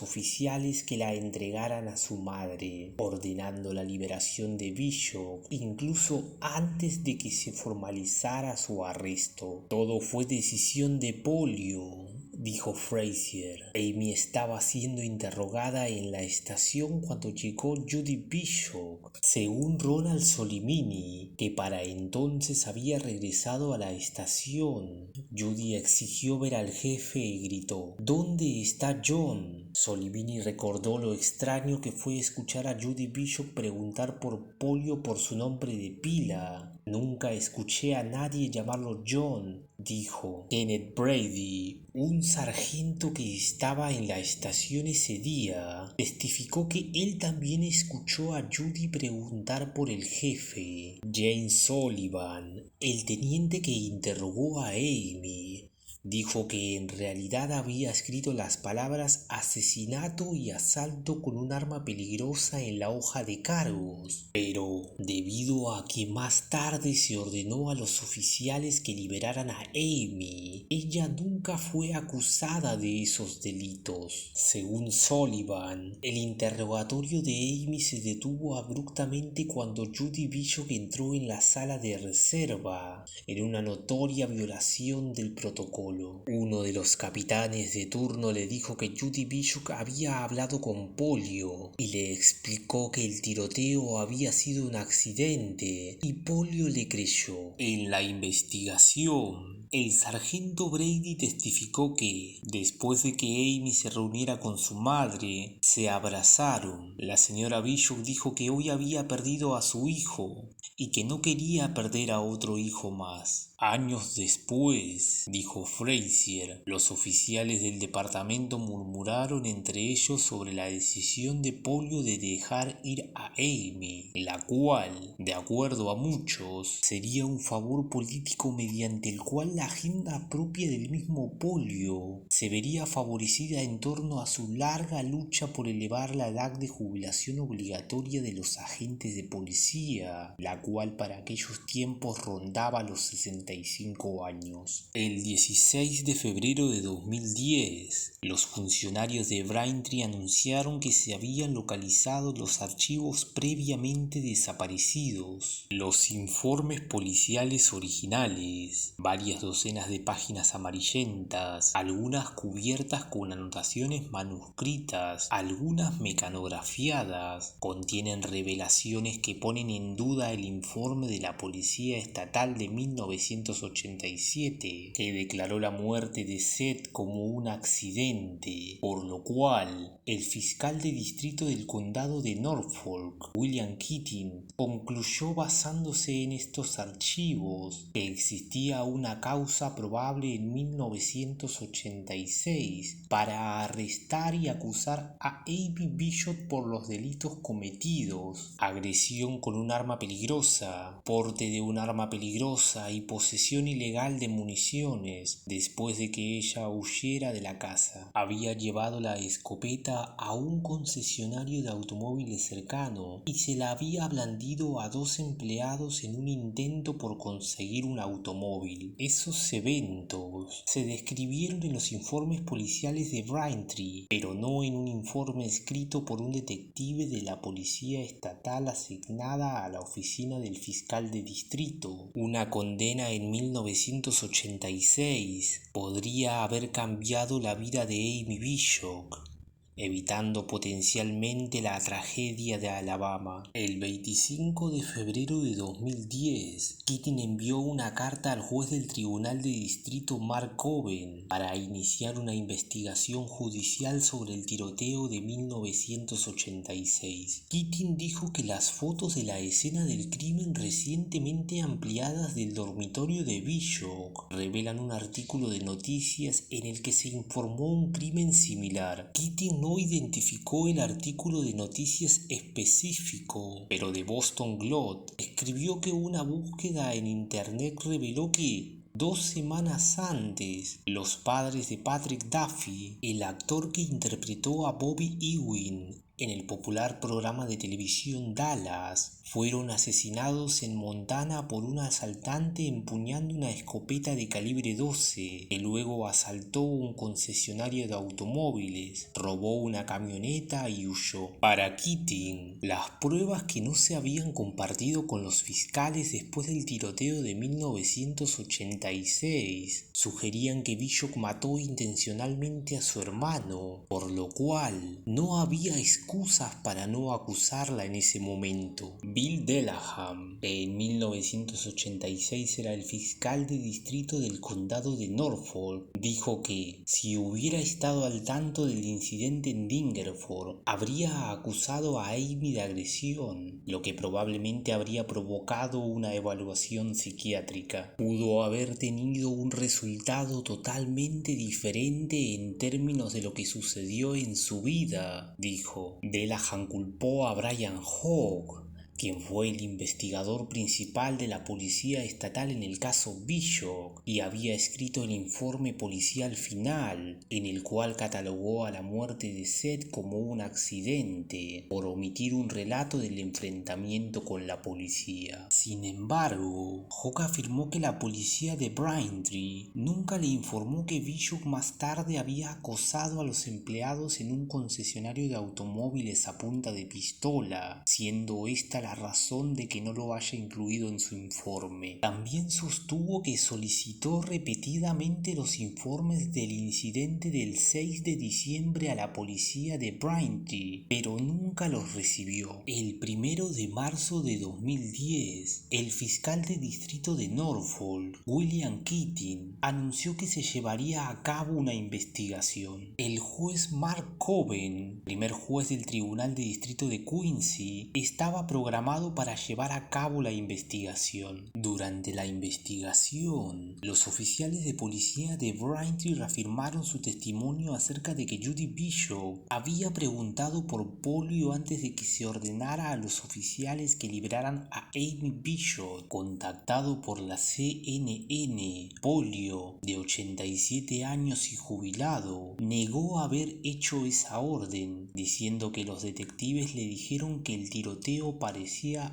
oficiales que la entregaran a su madre, ordenando la liberación de Bishop incluso antes de que se formalizara su arresto. Todo fue decisión de Pollio, dijo Frazier. Amy estaba siendo interrogada en la estación cuando llegó Judy Bishop, según Ronald Solimini, que para entonces había regresado a la estación. Judy exigió ver al jefe y gritó: ¿Dónde está John? Solimini recordó lo extraño que fue escuchar a Judy Bishop preguntar por Pollio por su nombre de pila. Nunca escuché a nadie llamarlo John, dijo. Kenneth Brady, un sargento que estaba en la estación ese día, testificó que él también escuchó a Judy preguntar por el jefe. James Sullivan, el teniente que interrogó a Amy, dijo que en realidad había escrito las palabras asesinato y asalto con un arma peligrosa en la hoja de cargos, pero debido a que más tarde se ordenó a los oficiales que liberaran a Amy, ella nunca fue acusada de esos delitos. Según Sullivan, el interrogatorio de Amy se detuvo abruptamente cuando Judy Bishop entró en la sala de reserva en una notoria violación del protocolo. Uno de los capitanes de turno le dijo que Judy Bishop había hablado con Pollio y le explicó que el tiroteo había sido un accidente, y Pollio le creyó. En la investigación, el sargento Brady testificó que, después de que Amy se reuniera con su madre, se abrazaron. La señora Bishop dijo que hoy había perdido a su hijo y que no quería perder a otro hijo más. Años después, dijo Frazier, los oficiales del departamento murmuraron entre ellos sobre la decisión de Pollio de dejar ir a Amy, la cual, de acuerdo a muchos, sería un favor político mediante el cual la agenda propia del mismo Pollio se vería favorecida en torno a su larga lucha por elevar la edad de jubilación obligatoria de los agentes de policía, la cual para aquellos tiempos rondaba los 65 años. El 16 de febrero de 2010, los funcionarios de Braintree anunciaron que se habían localizado los archivos previamente desaparecidos, los informes policiales originales, varias docenas de páginas amarillentas, algunas cubiertas con anotaciones manuscritas, algunas mecanografiadas, contienen revelaciones que ponen en duda el informe de la Policía Estatal de 1987, que declaró la muerte de Seth como un accidente, por lo cual el fiscal de distrito del condado de Norfolk, William Keating, concluyó basándose en estos archivos que existía una causa causa probable en 1986 para arrestar y acusar a Amy Bishop por los delitos cometidos: agresión con un arma peligrosa, porte de un arma peligrosa y posesión ilegal de municiones. Después de que ella huyera de la casa, había llevado la escopeta a un concesionario de automóviles cercano y se la había blandido a 2 empleados en un intento por conseguir un automóvil. Esos eventos se describieron en los informes policiales de Braintree, pero no en un informe escrito por un detective de la policía estatal asignada a la oficina del fiscal de distrito. Una condena en 1986 podría haber cambiado la vida de Amy Bishop, evitando potencialmente la tragedia de Alabama. El 25 de febrero de 2010, Keating envió una carta al juez del Tribunal de Distrito Mark Coben para iniciar una investigación judicial sobre el tiroteo de 1986. Keating dijo que las fotos de la escena del crimen recientemente ampliadas del dormitorio de Bishop revelan un artículo de noticias en el que se informó un crimen similar. Keating no identificó el artículo de noticias específico, pero The Boston Globe escribió que una búsqueda en internet reveló que 2 semanas antes, los padres de Patrick Duffy, el actor que interpretó a Bobby Ewing en el popular programa de televisión Dallas, fueron asesinados en Montana por un asaltante empuñando una escopeta de calibre 12, que luego asaltó un concesionario de automóviles, robó una camioneta y huyó. Para Keating, las pruebas que no se habían compartido con los fiscales después del tiroteo de 1986 sugerían que Bishop mató intencionalmente a su hermano, por lo cual no había excusas para no acusarla en ese momento. Bill Delaham, que en 1986 era el fiscal de distrito del condado de Norfolk, dijo que si hubiera estado al tanto del incidente en Dingerford, habría acusado a Amy de agresión, lo que probablemente habría provocado una evaluación psiquiátrica. Pudo haber tenido un resultado totalmente diferente en términos de lo que sucedió en su vida, dijo. Delaham culpó a Brian Hogg, quien fue el investigador principal de la policía estatal en el caso Bishop y había escrito el informe policial final, en el cual catalogó a la muerte de Seth como un accidente, por omitir un relato del enfrentamiento con la policía. Sin embargo, Hogg afirmó que la policía de Braintree nunca le informó que Bishop más tarde había acosado a los empleados en un concesionario de automóviles a punta de pistola, siendo esta la razón de que no lo haya incluido en su informe. También sostuvo que solicitó repetidamente los informes del incidente del 6 de diciembre a la policía de Braintree, pero nunca los recibió. El 1 de marzo de 2010, el fiscal de distrito de Norfolk, William Keating, anunció que se llevaría a cabo una investigación. El juez Mark Coben, primer juez del Tribunal de Distrito de Quincy, estaba programado para llevar a cabo la investigación. Durante la investigación, los oficiales de policía de Braintree reafirmaron su testimonio acerca de que Judy Bishop había preguntado por polio antes de que se ordenara a los oficiales que liberaran a Amy Bishop. Contactado por la CNN, Polio, de 87 años y jubilado, negó haber hecho esa orden, diciendo que los detectives le dijeron que el tiroteo parecía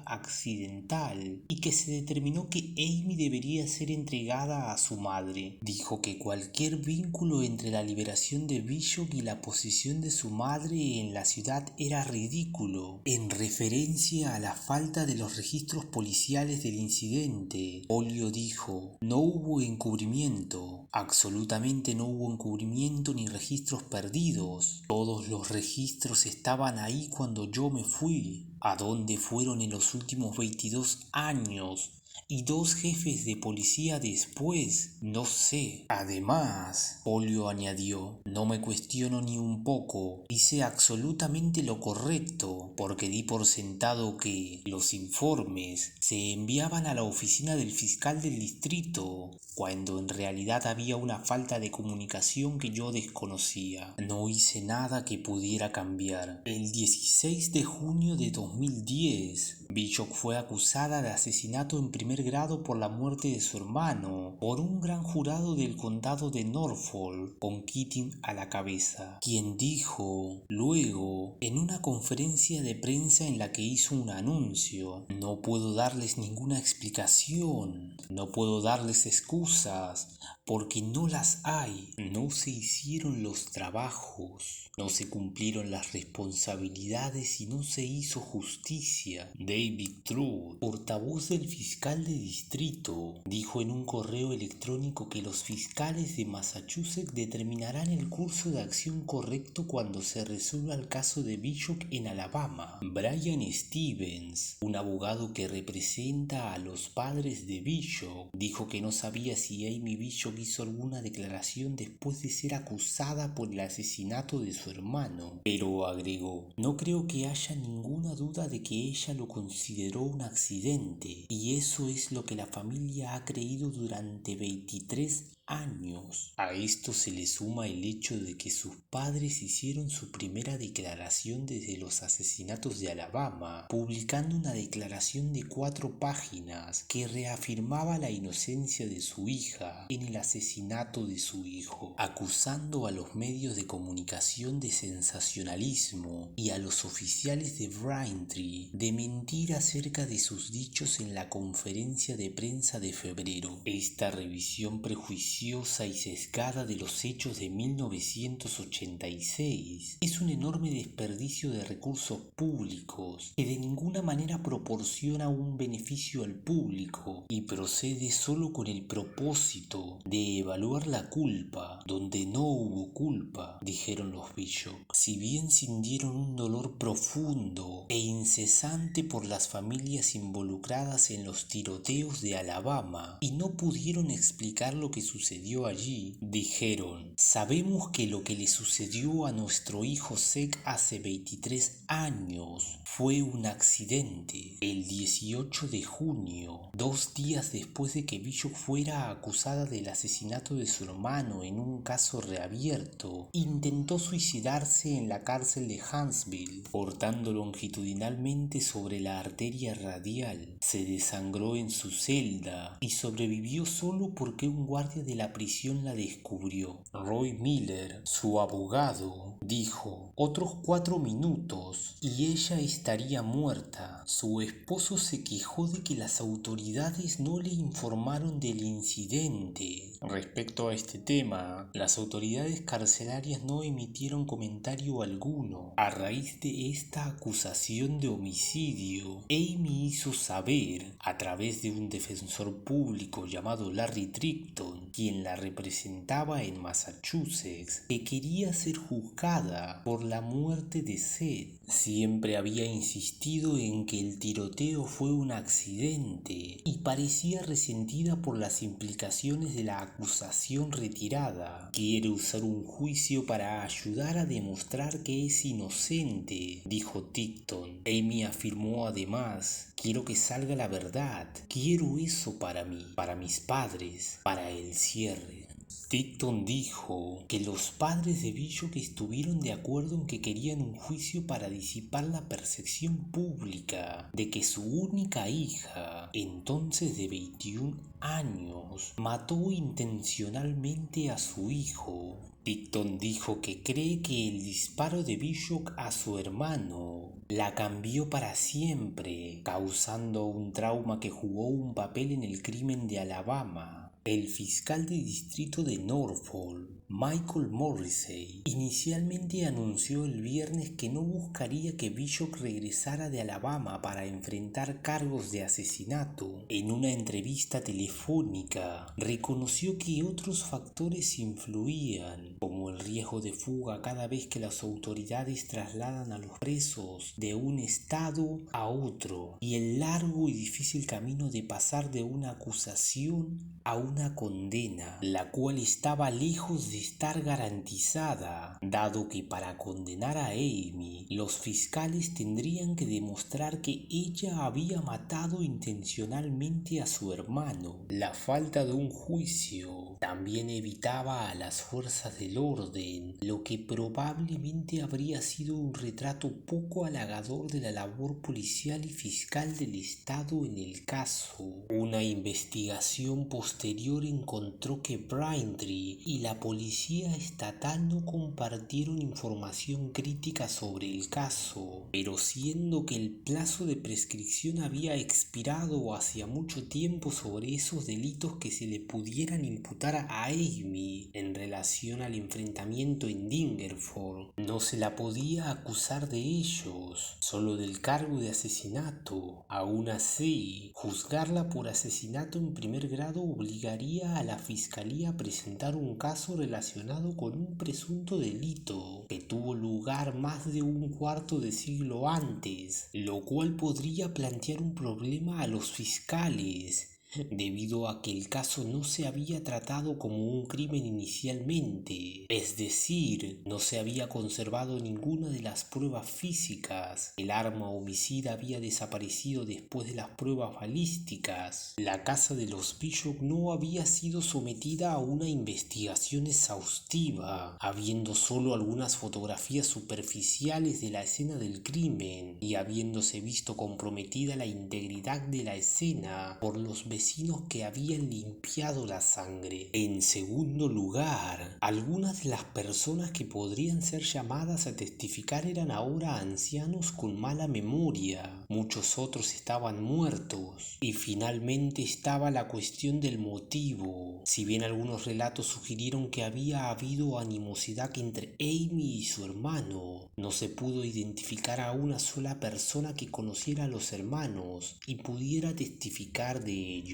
accidental y que se determinó que Amy debería ser entregada a su madre. Dijo que cualquier vínculo entre la liberación de Bishop y la posesión de su madre en la ciudad era ridículo, en referencia a la falta de los registros policiales del incidente. Polio dijo: no hubo encubrimiento, absolutamente no hubo encubrimiento ni registros perdidos. Todos los registros estaban ahí cuando yo me fui. ¿A dónde fueron en los últimos 22 años? Y 2 jefes de policía después, no sé. Además, Polio añadió, no me cuestiono ni un poco, hice absolutamente lo correcto, porque di por sentado que los informes se enviaban a la oficina del fiscal del distrito, cuando en realidad había una falta de comunicación que yo desconocía. No hice nada que pudiera cambiar. El 16 de junio de 2010, Bishop fue acusada de asesinato en primer grado por la muerte de su hermano, por un gran jurado del condado de Norfolk, con Keating a la cabeza, quien dijo luego en una conferencia de prensa en la que hizo un anuncio: no puedo darles ninguna explicación, no puedo darles excusas, porque no las hay. No se hicieron los trabajos, no se cumplieron las responsabilidades y no se hizo justicia. David Truth, portavoz del fiscal de distrito, dijo en un correo electrónico que los fiscales de Massachusetts determinarán el curso de acción correcto cuando se resuelva el caso de Bishop en Alabama. Brian Stevens, un abogado que representa a los padres de Bishop, dijo que no sabía si Amy Bishop hizo alguna declaración después de ser acusada por el asesinato de su hermano, pero agregó: no creo que haya ninguna duda de que ella lo consideró un accidente, y eso es lo que la familia ha creído durante 23 años. A esto se le suma el hecho de que sus padres hicieron su primera declaración desde los asesinatos de Alabama, publicando una declaración de 4 páginas que reafirmaba la inocencia de su hija en el asesinato de su hijo, acusando a los medios de comunicación de sensacionalismo y a los oficiales de Braintree de mentir acerca de sus dichos en la conferencia de prensa de febrero. Esta revisión prejuiciosa y sesgada de los hechos de 1986 es un enorme desperdicio de recursos públicos que de ninguna manera proporciona un beneficio al público y procede solo con el propósito de evaluar la culpa donde no hubo culpa, dijeron los Bishop. Si bien sintieron un dolor profundo e incesante por las familias involucradas en los tiroteos de Alabama y no pudieron explicar lo que sucedió allí, dijeron: sabemos que lo que le sucedió a nuestro hijo Zach hace 23 años fue un accidente. El 18 de junio, 2 días después de que Bishop fuera acusada del asesinato de su hermano en un caso reabierto, intentó suicidarse en la cárcel de Huntsville, cortando longitudinalmente sobre la arteria radial. Se desangró en su celda y sobrevivió solo porque un guardia de la prisión la descubrió. Roy Miller, su abogado, dijo: otros 4 minutos y ella estaría muerta. Su esposo se quejó de que las autoridades no le informaron del incidente. Respecto a este tema, las autoridades carcelarias no emitieron comentario alguno. A raíz de esta acusación de homicidio, Amy hizo saber, a través de un defensor público llamado Larry Trickton, quien la representaba en Massachusetts, que quería ser juzgada por la muerte de Seth. Siempre había insistido en que el tiroteo fue un accidente y parecía resentida por las implicaciones de la acusación retirada. Quiere usar un juicio para ayudar a demostrar que es inocente, dijo Trickton. Amy afirmó además: quiero que salga la verdad, quiero eso para mí, para mis padres, para el cierre. Trickton dijo que los padres de Bishop estuvieron de acuerdo en que querían un juicio para disipar la percepción pública de que su única hija, entonces de 21 años, mató intencionalmente a su hijo. Trickton dijo que cree que el disparo de Bishop a su hermano la cambió para siempre, causando un trauma que jugó un papel en el crimen de Alabama. El fiscal de distrito de Norfolk, Michael Morrissey, inicialmente anunció el viernes que no buscaría que Bishop regresara de Alabama para enfrentar cargos de asesinato. En una entrevista telefónica, reconoció que otros factores influían, como el riesgo de fuga cada vez que las autoridades trasladan a los presos de un estado a otro, y el largo y difícil camino de pasar de una acusación a una condena, la cual estaba lejos de estar garantizada, dado que para condenar a Amy, los fiscales tendrían que demostrar que ella había matado intencionalmente a su hermano. La falta de un juicio también evitaba a las fuerzas del orden, lo que probablemente habría sido un retrato poco halagador de la labor policial y fiscal del Estado en el caso. Una investigación posterior encontró que Braintree y la policía estatal no compartieron información crítica sobre el caso, pero siendo que el plazo de prescripción había expirado hacía mucho tiempo sobre esos delitos que se le pudieran imputar a Amy en relación al enfrentamiento en Dingerford, no se la podía acusar de ellos, solo del cargo de asesinato. Aún así, juzgarla por asesinato en primer grado obligaría a la fiscalía a presentar un caso relacionado con un presunto delito que tuvo lugar más de un cuarto de siglo antes, lo cual podría plantear un problema a los fiscales, debido a que el caso no se había tratado como un crimen inicialmente, es decir, no se había conservado ninguna de las pruebas físicas, el arma homicida había desaparecido después de las pruebas balísticas, la casa de los Bishop no había sido sometida a una investigación exhaustiva, habiendo solo algunas fotografías superficiales de la escena del crimen y habiéndose visto comprometida la integridad de la escena por los vecinos que habían limpiado la sangre. En segundo lugar, algunas de las personas que podrían ser llamadas a testificar eran ahora ancianos con mala memoria, muchos otros estaban muertos, y finalmente estaba la cuestión del motivo. Si bien algunos relatos sugirieron que había habido animosidad entre Amy y su hermano, no se pudo identificar a una sola persona que conociera a los hermanos y pudiera testificar de ello.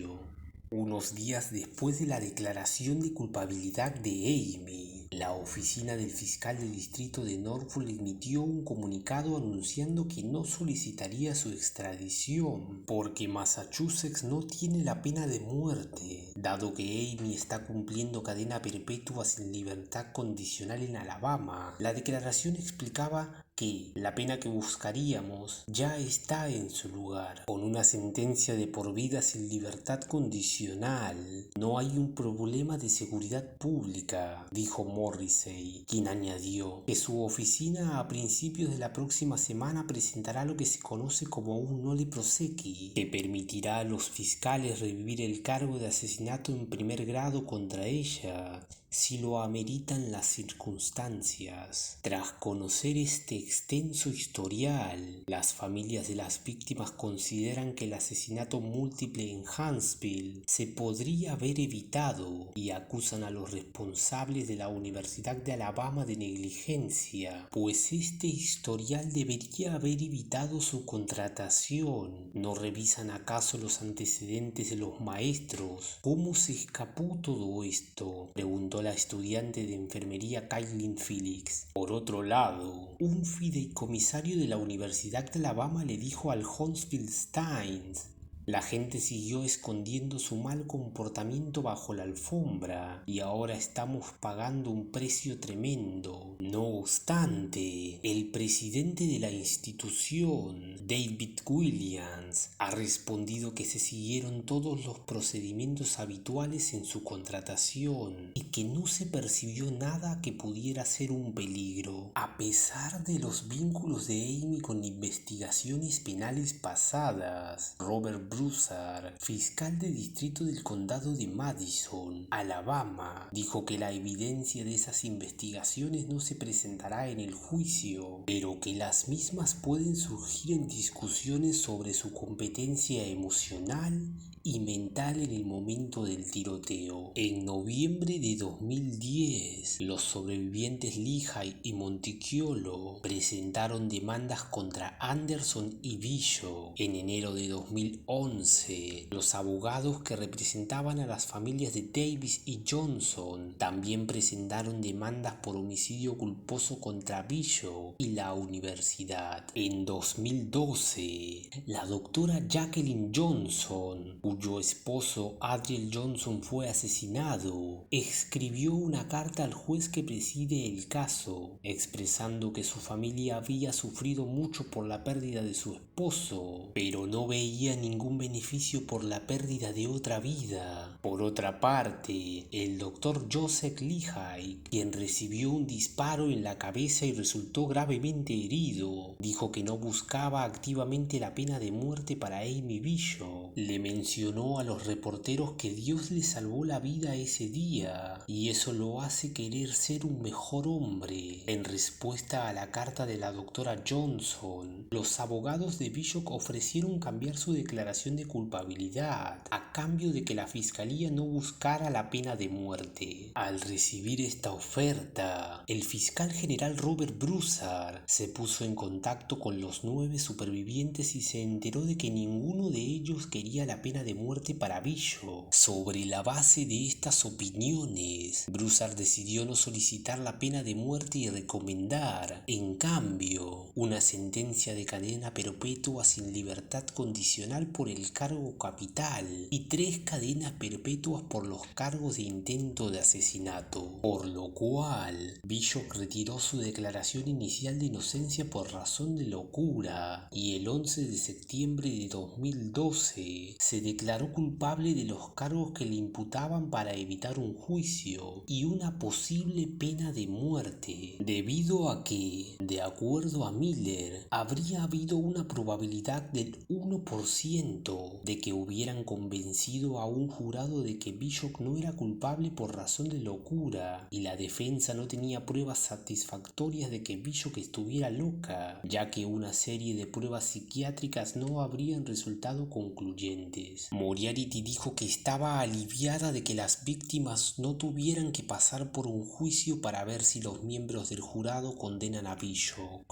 Unos días después de la declaración de culpabilidad de Amy, la oficina del fiscal del distrito de Norfolk emitió un comunicado anunciando que no solicitaría su extradición porque Massachusetts no tiene la pena de muerte, dado que Amy está cumpliendo cadena perpetua sin libertad condicional en Alabama. La declaración explicaba que la pena que buscaríamos ya está en su lugar, con una sentencia de por vida sin libertad condicional. No hay un problema de seguridad pública, dijo Morrissey, quien añadió que su oficina a principios de la próxima semana presentará lo que se conoce como un nolle prosequi, que permitirá a los fiscales revivir el cargo de asesinato en primer grado contra ella, si lo ameritan las circunstancias. Tras conocer este extenso historial, las familias de las víctimas consideran que el asesinato múltiple en Huntsville se podría haber evitado y acusan a los responsables de la Universidad de Alabama de negligencia, pues este historial debería haber evitado su contratación. ¿No revisan acaso los antecedentes de los maestros? ¿Cómo se escapó todo esto?, preguntó la estudiante de enfermería Caitlin Felix. Por otro lado, un fideicomisario de la Universidad de Alabama le dijo al Huntsville Times: la gente siguió escondiendo su mal comportamiento bajo la alfombra y ahora estamos pagando un precio tremendo. No obstante, el presidente de la institución, David Williams, ha respondido que se siguieron todos los procedimientos habituales en su contratación y que no se percibió nada que pudiera ser un peligro. A pesar de los vínculos de Amy con investigaciones penales pasadas, Robert Broussard, fiscal de distrito del condado de Madison, Alabama, dijo que la evidencia de esas investigaciones no se presentará en el juicio, pero que las mismas pueden surgir en discusiones sobre su competencia emocional y mental en el momento del tiroteo. En noviembre de 2010, los sobrevivientes Lehigh y Monticchiolo presentaron demandas contra Anderson y Bishop. En enero de 2011, los abogados que representaban a las familias de Davis y Johnson también presentaron demandas por homicidio culposo contra Bishop y la universidad. En 2012, la doctora Jacqueline Johnson, cuyo esposo Adriel Johnson fue asesinado, escribió una carta al juez que preside el caso, expresando que su familia había sufrido mucho por la pérdida de su esposo, pero no veía ningún beneficio por la pérdida de otra vida. Por otra parte, el doctor Joseph Lehigh, quien recibió un disparo en la cabeza y resultó gravemente herido, dijo que no buscaba activamente la pena de muerte para Amy Bishop. Le mencionó a los reporteros que Dios le salvó la vida ese día y eso lo hace querer ser un mejor hombre. En respuesta a la carta de la doctora Johnson, los abogados de Bishop ofrecieron cambiar su declaración de culpabilidad a cambio de que la fiscalía no buscara la pena de muerte. Al recibir esta oferta, el fiscal general Robert Broussard se puso en contacto con los 9 supervivientes y se enteró de que ninguno de ellos quería la pena de muerte para Bishop. Sobre la base de estas opiniones, Broussard decidió no solicitar la pena de muerte y recomendar, en cambio, una sentencia de cadena perpetua sin libertad condicional por el cargo capital y 3 cadenas perpetuas por los cargos de intento de asesinato, por lo cual Bishop retiró su declaración inicial de inocencia por razón de locura y el 11 de septiembre de 2012 se declaró culpable de los cargos que le imputaban para evitar un juicio y una posible pena de muerte, debido a que, de acuerdo a Miller, habría habido una probabilidad del 1% de que hubieran convencido a un jurado de que Bishop no era culpable por razón de locura y la defensa no tenía pruebas satisfactorias de que Bishop estuviera loca, ya que una serie de pruebas psiquiátricas no habrían resultado concluyentes. Moriarty dijo que estaba aliviada de que las víctimas no tuvieran que pasar por un juicio para ver si los miembros del jurado condenan a Bishop.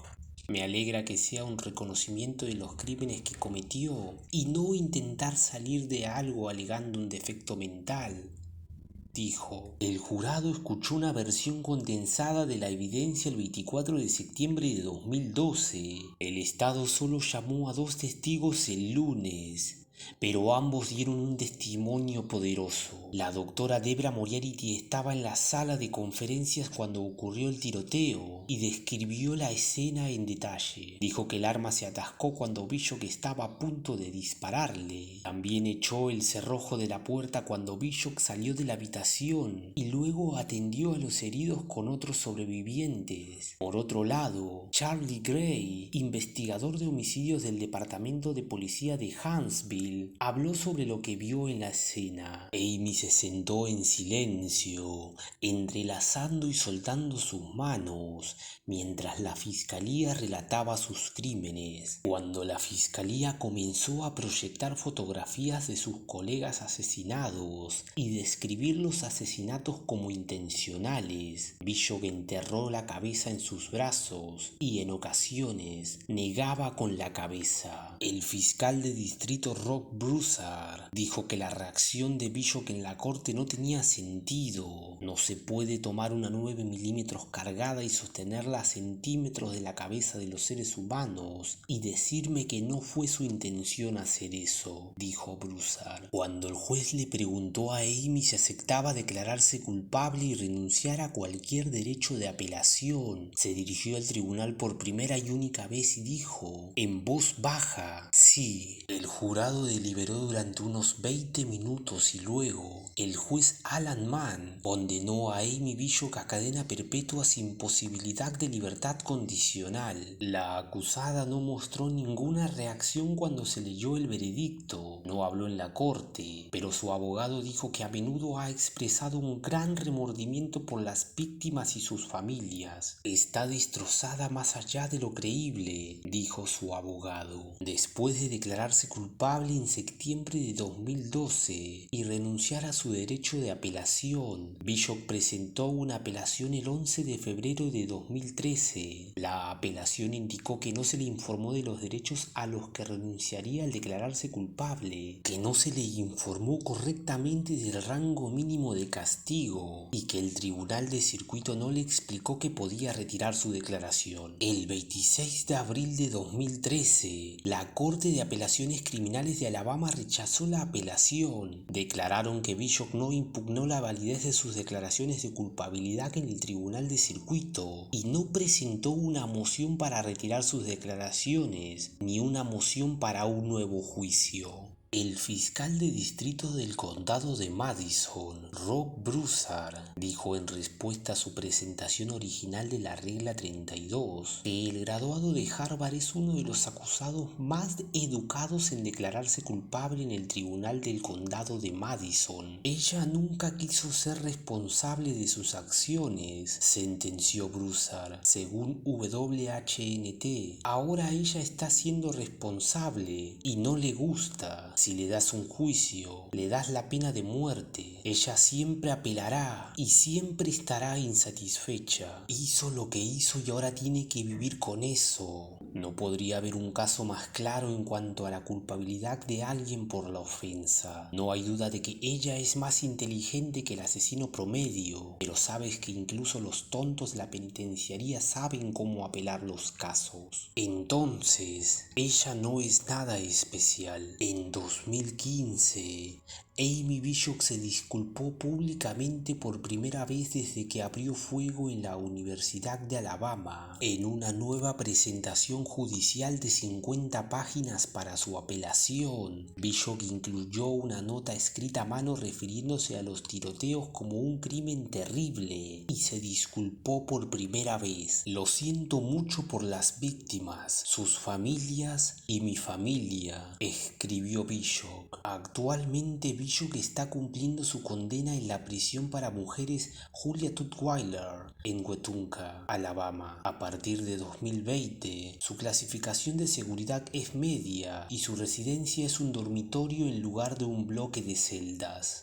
Me alegra que sea un reconocimiento de los crímenes que cometió y no intentar salir de algo alegando un defecto mental, dijo. El jurado escuchó una versión condensada de la evidencia el 24 de septiembre de 2012. El Estado solo llamó a 2 testigos el lunes, pero ambos dieron un testimonio poderoso. La doctora Debra Moriarty estaba en la sala de conferencias cuando ocurrió el tiroteo y describió la escena en detalle. Dijo que el arma se atascó cuando Bishop estaba a punto de dispararle. También echó el cerrojo de la puerta cuando Bishop salió de la habitación y luego atendió a los heridos con otros sobrevivientes. Por otro lado, Charlie Gray, investigador de homicidios del Departamento de Policía de Huntsville, habló sobre lo que vio en la escena. Amy se sentó en silencio, entrelazando y soltando sus manos, mientras la fiscalía relataba sus crímenes. Cuando la fiscalía comenzó a proyectar fotografías de sus colegas asesinados y describir los asesinatos como intencionales, Bishop enterró la cabeza en sus brazos y en ocasiones negaba con la cabeza. El fiscal de distrito Rob Broussard dijo que la reacción de Bishop en la corte no tenía sentido. No se puede tomar una 9 milímetros cargada y sostenerla a centímetros de la cabeza de los seres humanos y decirme que no fue su intención hacer eso, dijo Broussard. Cuando el juez le preguntó a Amy si aceptaba declararse culpable y renunciar a cualquier derecho de apelación, se dirigió al tribunal por primera y única vez y dijo, en voz baja, sí. El jurado deliberó durante unos 20 minutos y luego el juez Alan Mann condenó a Amy Bishop a cadena perpetua sin posibilidad de libertad condicional. La acusada no mostró ninguna reacción cuando se leyó el veredicto. No habló en la corte, pero su abogado dijo que a menudo ha expresado un gran remordimiento por las víctimas y sus familias. Está destrozada más allá de lo creíble, dijo su abogado. Después de declararse culpable en septiembre de 2012 y renunciar a su derecho de apelación, Bishop presentó una apelación el 11 de febrero de 2013. La apelación indicó que no se le informó de los derechos a los que renunciaría al declararse culpable, que no se le informó correctamente del rango mínimo de castigo y que el tribunal de circuito no le explicó que podía retirar su declaración. El 26 de abril de 2013, la Corte de Apelaciones Criminales de de Alabama rechazó la apelación. Declararon que Bishop no impugnó la validez de sus declaraciones de culpabilidad en el tribunal de circuito y no presentó una moción para retirar sus declaraciones ni una moción para un nuevo juicio. El fiscal de distrito del condado de Madison, Rob Broussard, dijo en respuesta a su presentación original de la regla 32 que el graduado de Harvard es uno de los acusados más educados en declararse culpable en el tribunal del condado de Madison. Ella nunca quiso ser responsable de sus acciones, sentenció Broussard, según WHNT. Ahora ella está siendo responsable y no le gusta. Si le das un juicio, le das la pena de muerte, ella siempre apelará y siempre estará insatisfecha. Hizo lo que hizo y ahora tiene que vivir con eso. No podría haber un caso más claro en cuanto a la culpabilidad de alguien por la ofensa. No hay duda de que ella es más inteligente que el asesino promedio, pero sabes que incluso los tontos de la penitenciaría saben cómo apelar los casos. Entonces, ella no es nada especial. En 2015, Amy Bishop se disculpó públicamente por primera vez desde que abrió fuego en la Universidad de Alabama, en una nueva presentación judicial de 50 páginas para su apelación. Bishop incluyó una nota escrita a mano refiriéndose a los tiroteos como un crimen terrible y se disculpó por primera vez. Lo siento mucho por las víctimas, sus familias y mi familia, escribió Bishop. Actualmente Bishop está cumpliendo su condena en la prisión para mujeres Julia Tutwiler en Wetumpka, Alabama. A partir de 2020, su clasificación de seguridad es media y su residencia es un dormitorio en lugar de un bloque de celdas.